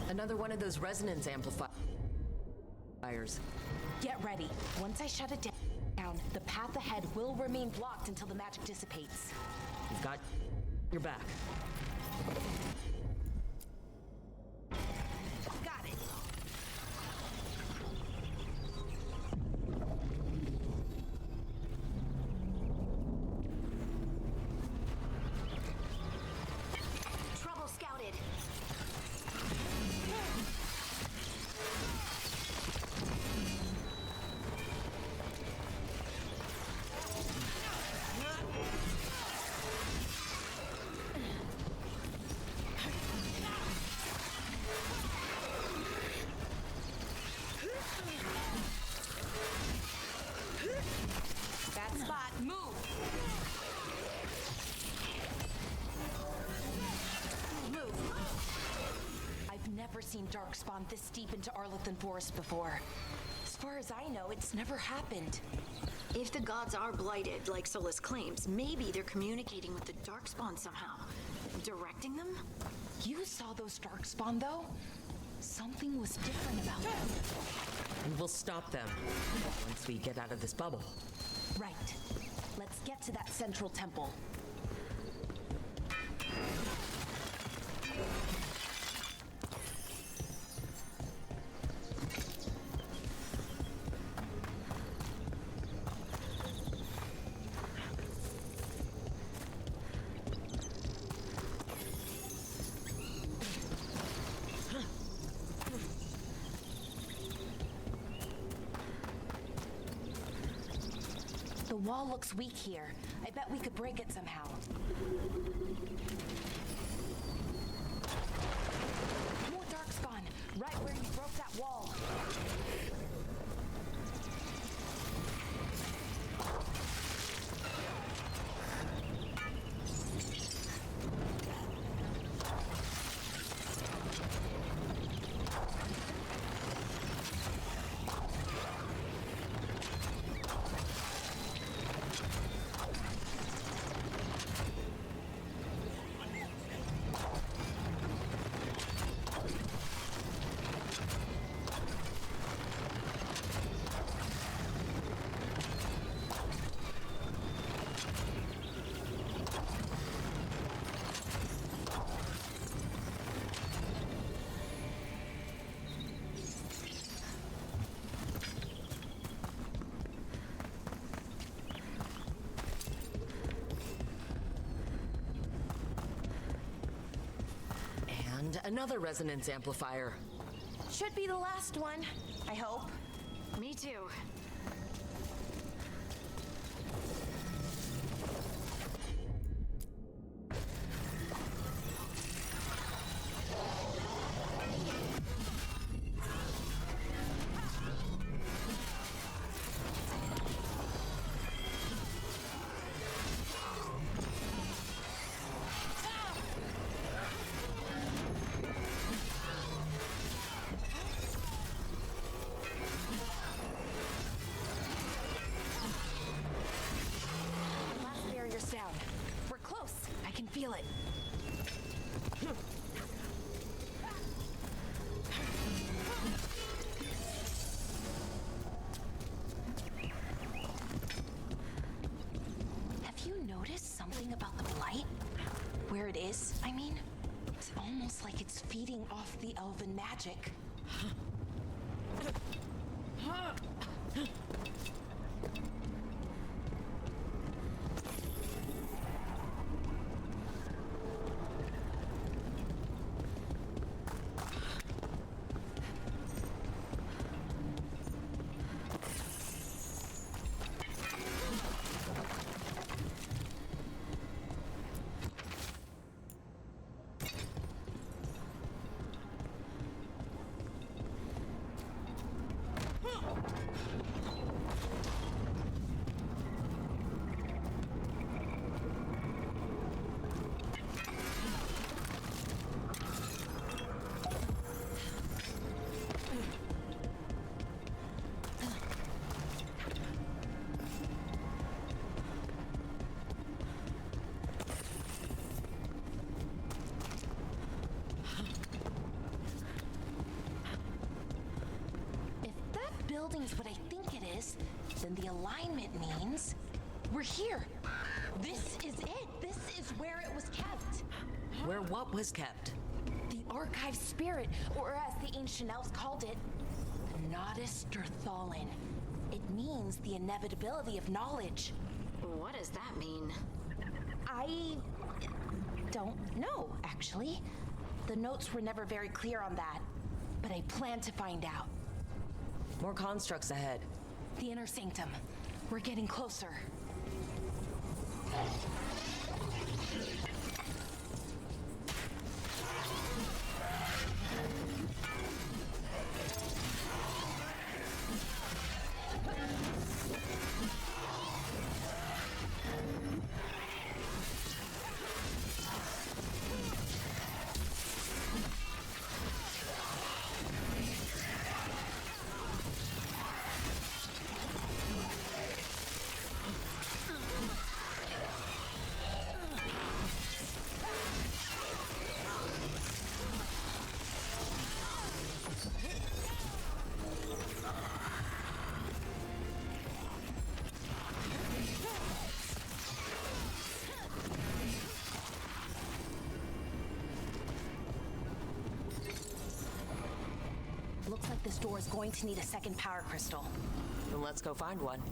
S2: Another one of those resonance amplifiers.
S10: Get ready. Once I shut it down, the path ahead will remain blocked until the magic dissipates.
S2: You've got your back.
S10: Got it.
S5: Trouble scouted.
S10: Bad spot. Move. Move. I've never seen Darkspawn this deep into Arlothan Forest before. As far as I know, it's never happened.
S5: If the gods are blighted, like Solus claims, maybe they're communicating with the Darkspawn somehow. Directing them?
S10: You saw those Darkspawn, though? Something was different about them.
S2: We will stop them once we get out of this bubble.
S10: Right. Let's get to that central temple. The wall looks weak here. I bet we could break it somehow. More Darkspawn, right where you broke that wall.
S2: And another resonance amplifier.
S10: Should be the last one, I hope.
S5: Me too.
S10: Feel it. Have you noticed something about the blight? Where it is, I mean? It's almost like it's feeding off the elven magic. Building's what I think it is, then the alignment means we're here. This is it. This is where it was kept.
S2: Where what was kept?
S10: The archive spirit, or as the ancient elves called it, the Nodus Derthalin. It means the inevitability of knowledge.
S5: What does that mean?
S10: I don't know, actually. The notes were never very clear on that, but I plan to find out.
S2: More constructs ahead.
S10: The inner sanctum. We're getting closer. Looks like this door is going to need a second power crystal.
S2: Then let's go find one.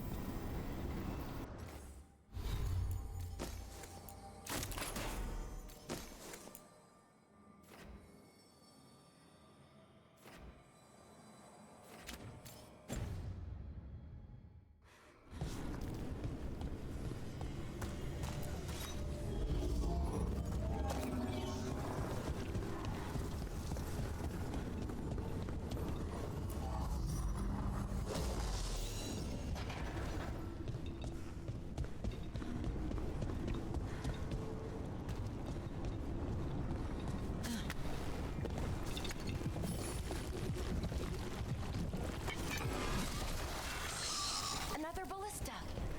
S10: Another ballista.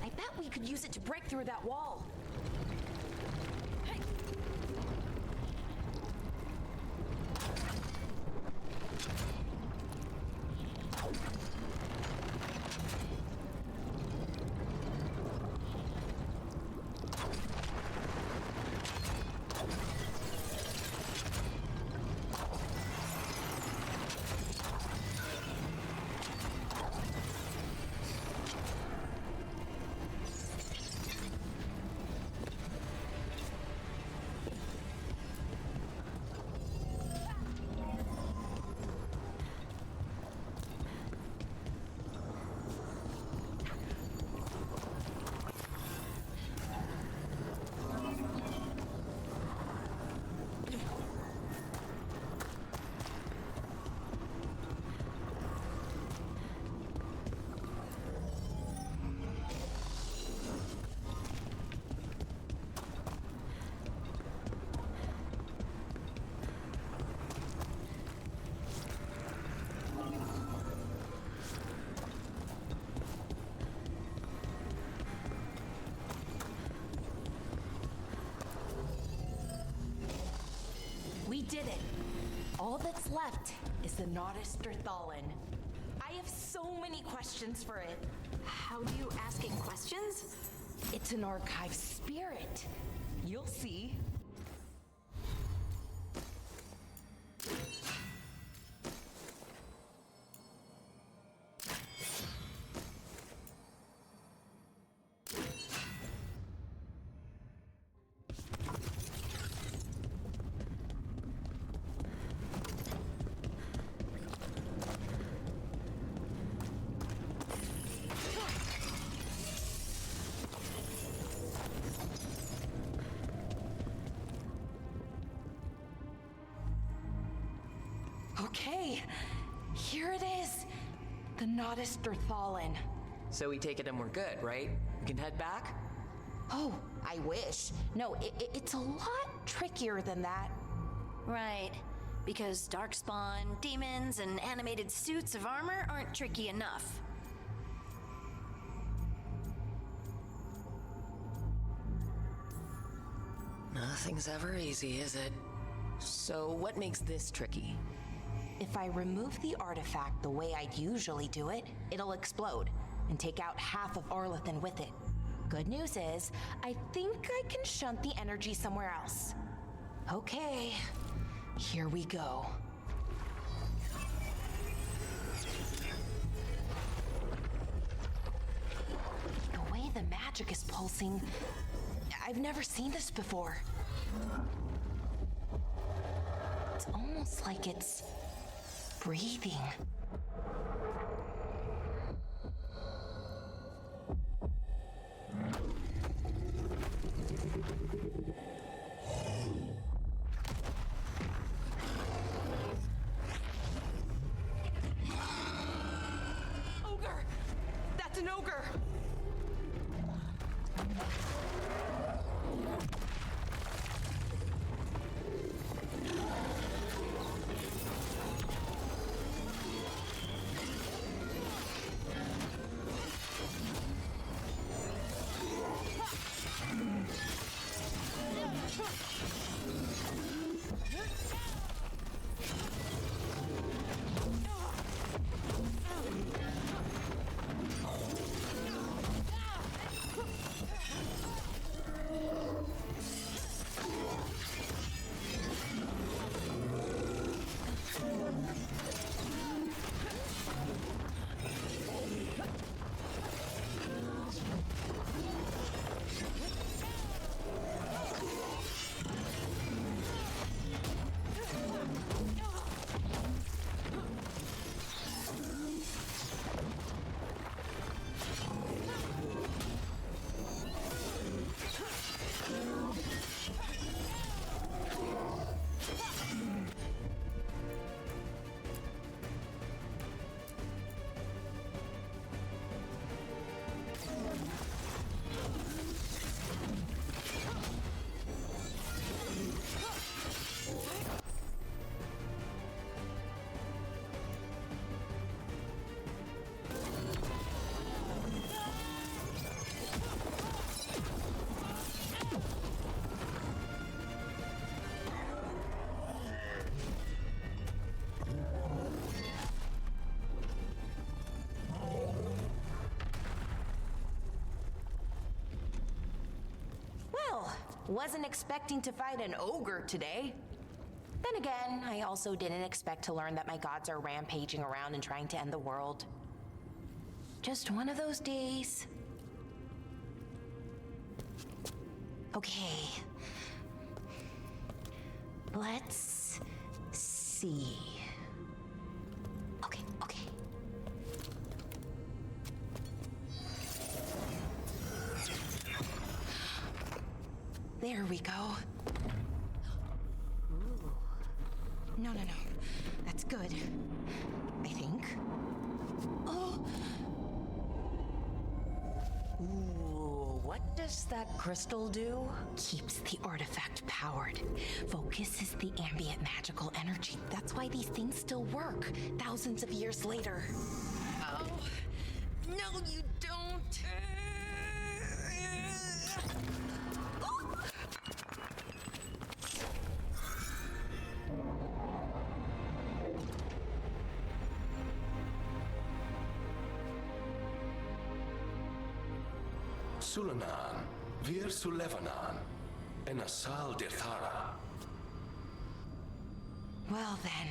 S10: I bet we could use it to break through that wall. did it. All that's left is the Nautisterthallen. I have so many questions for it.
S5: How do you asking questions?
S10: It's an archive spirit. You'll see. Okay, here it is. The Nautisterthallen.
S2: So we take it and we're good, right? We can head back?
S10: Oh, I wish. No, it's a lot trickier than that.
S5: Right. Because darkspawn, demons, and animated suits of armor aren't tricky enough.
S2: Nothing's ever easy, is it? So what makes this tricky?
S10: If I remove the artifact the way I'd usually do it, it'll explode and take out half of Arlathan with it. Good news is, I think I can shunt the energy somewhere else. Okay, here we go. The way the magic is pulsing, I've never seen this before. It's almost like it's breathing.
S2: Ogre! That's an ogre!
S10: Wasn't expecting to fight an ogre today. Then again, I also didn't expect to learn that my gods are rampaging around and trying to end the world. Just one of those days. Okay. Let's see. Okay. There we go. Ooh. No. That's good. I think. Oh!
S2: Ooh, what does that crystal do?
S10: Keeps the artifact powered. Focuses the ambient magical energy. That's why these things still work, thousands of years later.
S2: Oh, no, you don't.
S11: Sulanan, Vir Sulevanan, and Asal Dithara.
S10: Well then.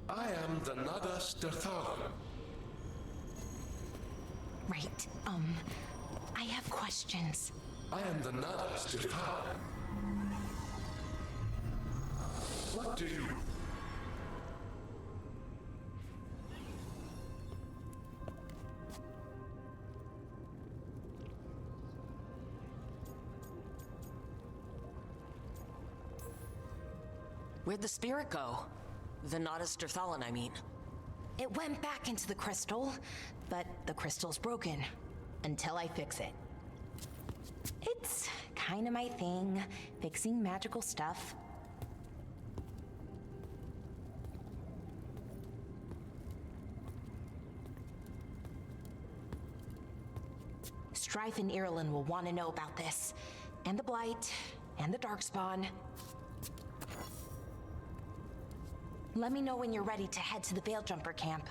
S11: I am the Nadas Dirthalan.
S10: Right, I have questions.
S11: I am the Nadas Dirthalan. What do you...
S2: Where'd the spirit go? The Nadas Dirthalan, I mean.
S10: It went back into the crystal, but the crystal's broken. Until I fix it. It's kind of my thing, fixing magical stuff. Strife and Irulan will want to know about this. And the Blight, and the Darkspawn. Let me know when you're ready to head to the Veil-Jumper camp.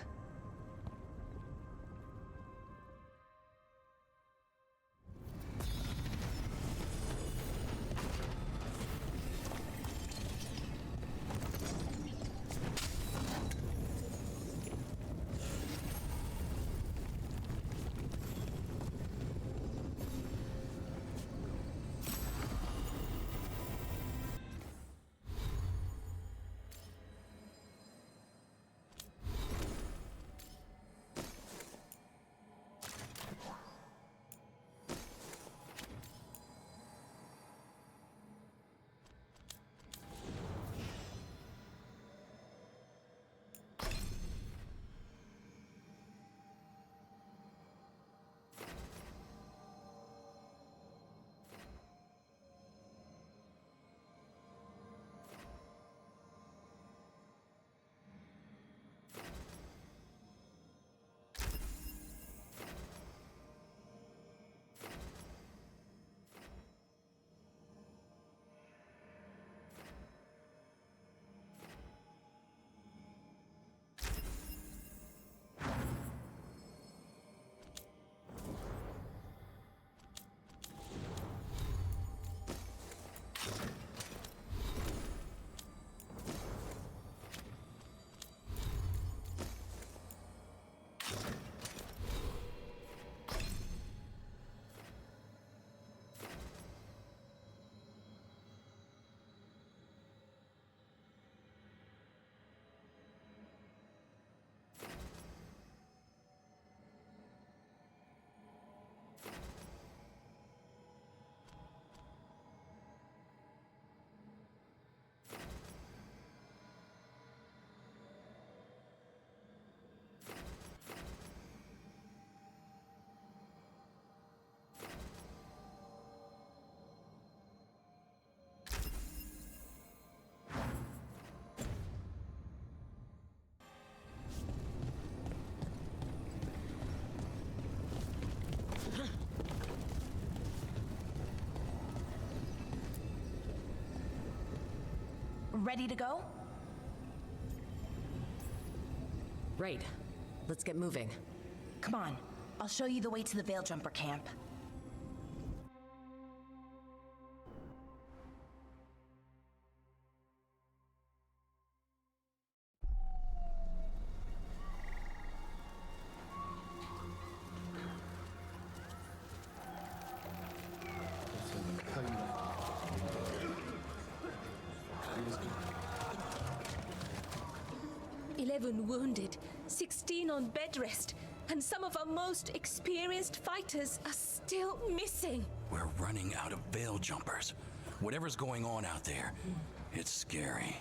S10: Ready to go?
S2: Right. Let's get moving.
S10: Come on. I'll show you the way to the Veil-Jumper camp.
S3: Wounded, 16 on bed rest, and some of our most experienced fighters are still missing.
S12: We're running out of Veil Jumpers. Whatever's going on out there, it's scary.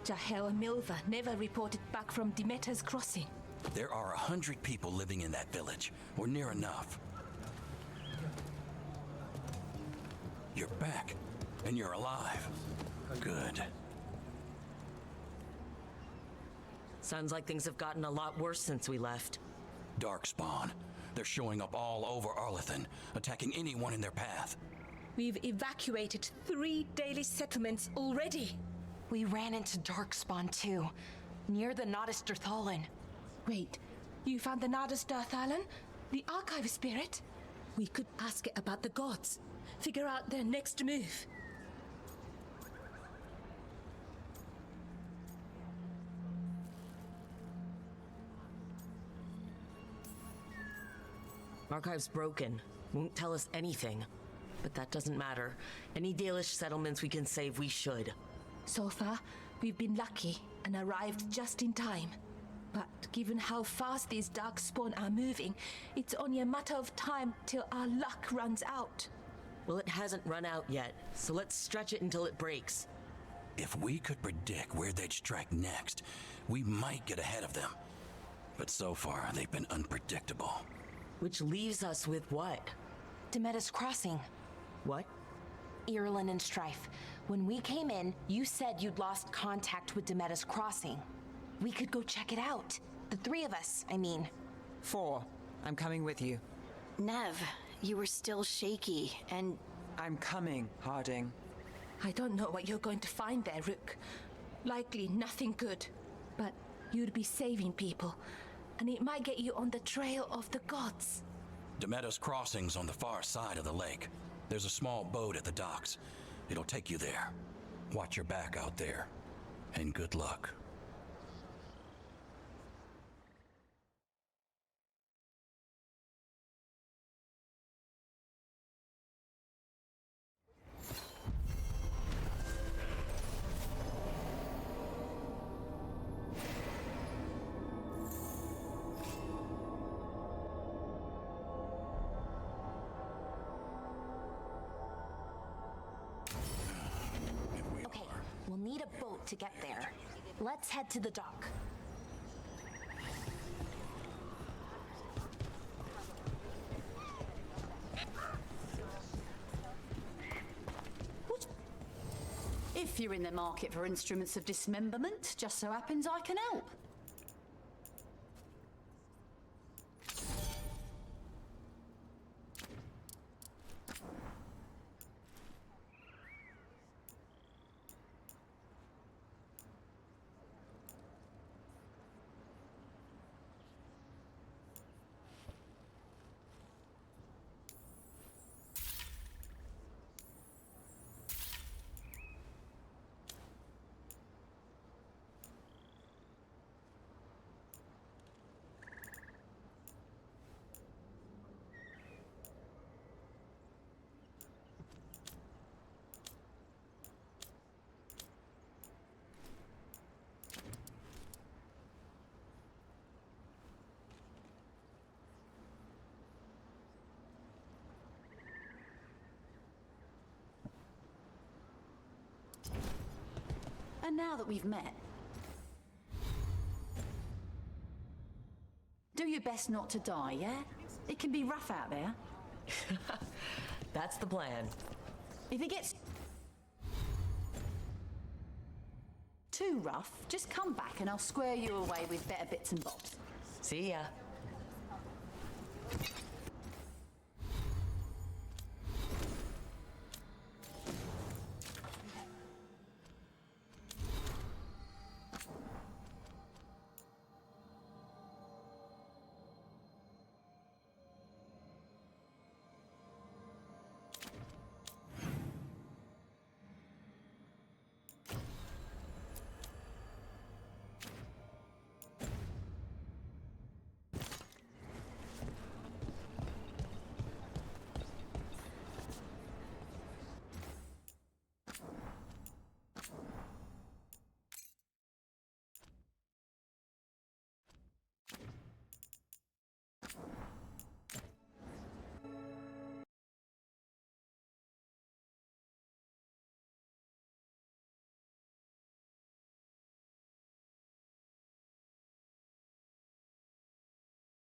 S3: Jahel and Milva never reported back from Demeter's crossing.
S12: There are 100 people living in that village, or near enough. You're back, and you're alive. Good.
S2: Sounds like things have gotten a lot worse since we left.
S12: Darkspawn. They're showing up all over Arlethan, attacking anyone in their path.
S3: We've evacuated 3 daily settlements already.
S10: We ran into Darkspawn too, near the Nodus Dirthalin.
S3: Wait, you found the Nodus Dirthalin? The archive spirit? We could ask it about the gods. Figure out their next move.
S2: Archive's broken. Won't tell us anything. But that doesn't matter. Any Dalish settlements we can save, we should.
S3: So far, we've been lucky and arrived just in time. But given how fast these darkspawn are moving, it's only a matter of time till our luck runs out.
S2: Well, it hasn't run out yet, so let's stretch it until it breaks.
S12: If we could predict where they'd strike next, we might get ahead of them. But so far, they've been unpredictable.
S2: Which leaves us with what?
S10: Demetus Crossing.
S2: What?
S10: Irulan and Strife. When we came in, you said you'd lost contact with Demetus Crossing. We could go check it out. The 3 of us, I mean.
S8: 4. I'm coming with you.
S5: Nev, you were still shaky, and...
S8: I'm coming, Harding.
S3: I don't know what you're going to find there, Rook. Likely nothing good. But you'd be saving people, and it might get you on the trail of the gods.
S12: Demetus Crossing's on the far side of the lake. There's a small boat at the docks. It'll take you there. Watch your back out there. And good luck.
S10: We'll need a boat to get there. Let's head to the dock.
S13: If you're in the market for instruments of dismemberment, just so happens I can help. And now that we've met, do your best not to die, yeah? It can be rough out there.
S2: That's the plan.
S13: If it gets too rough, just come back and I'll square you away with better bits and bobs.
S2: See ya.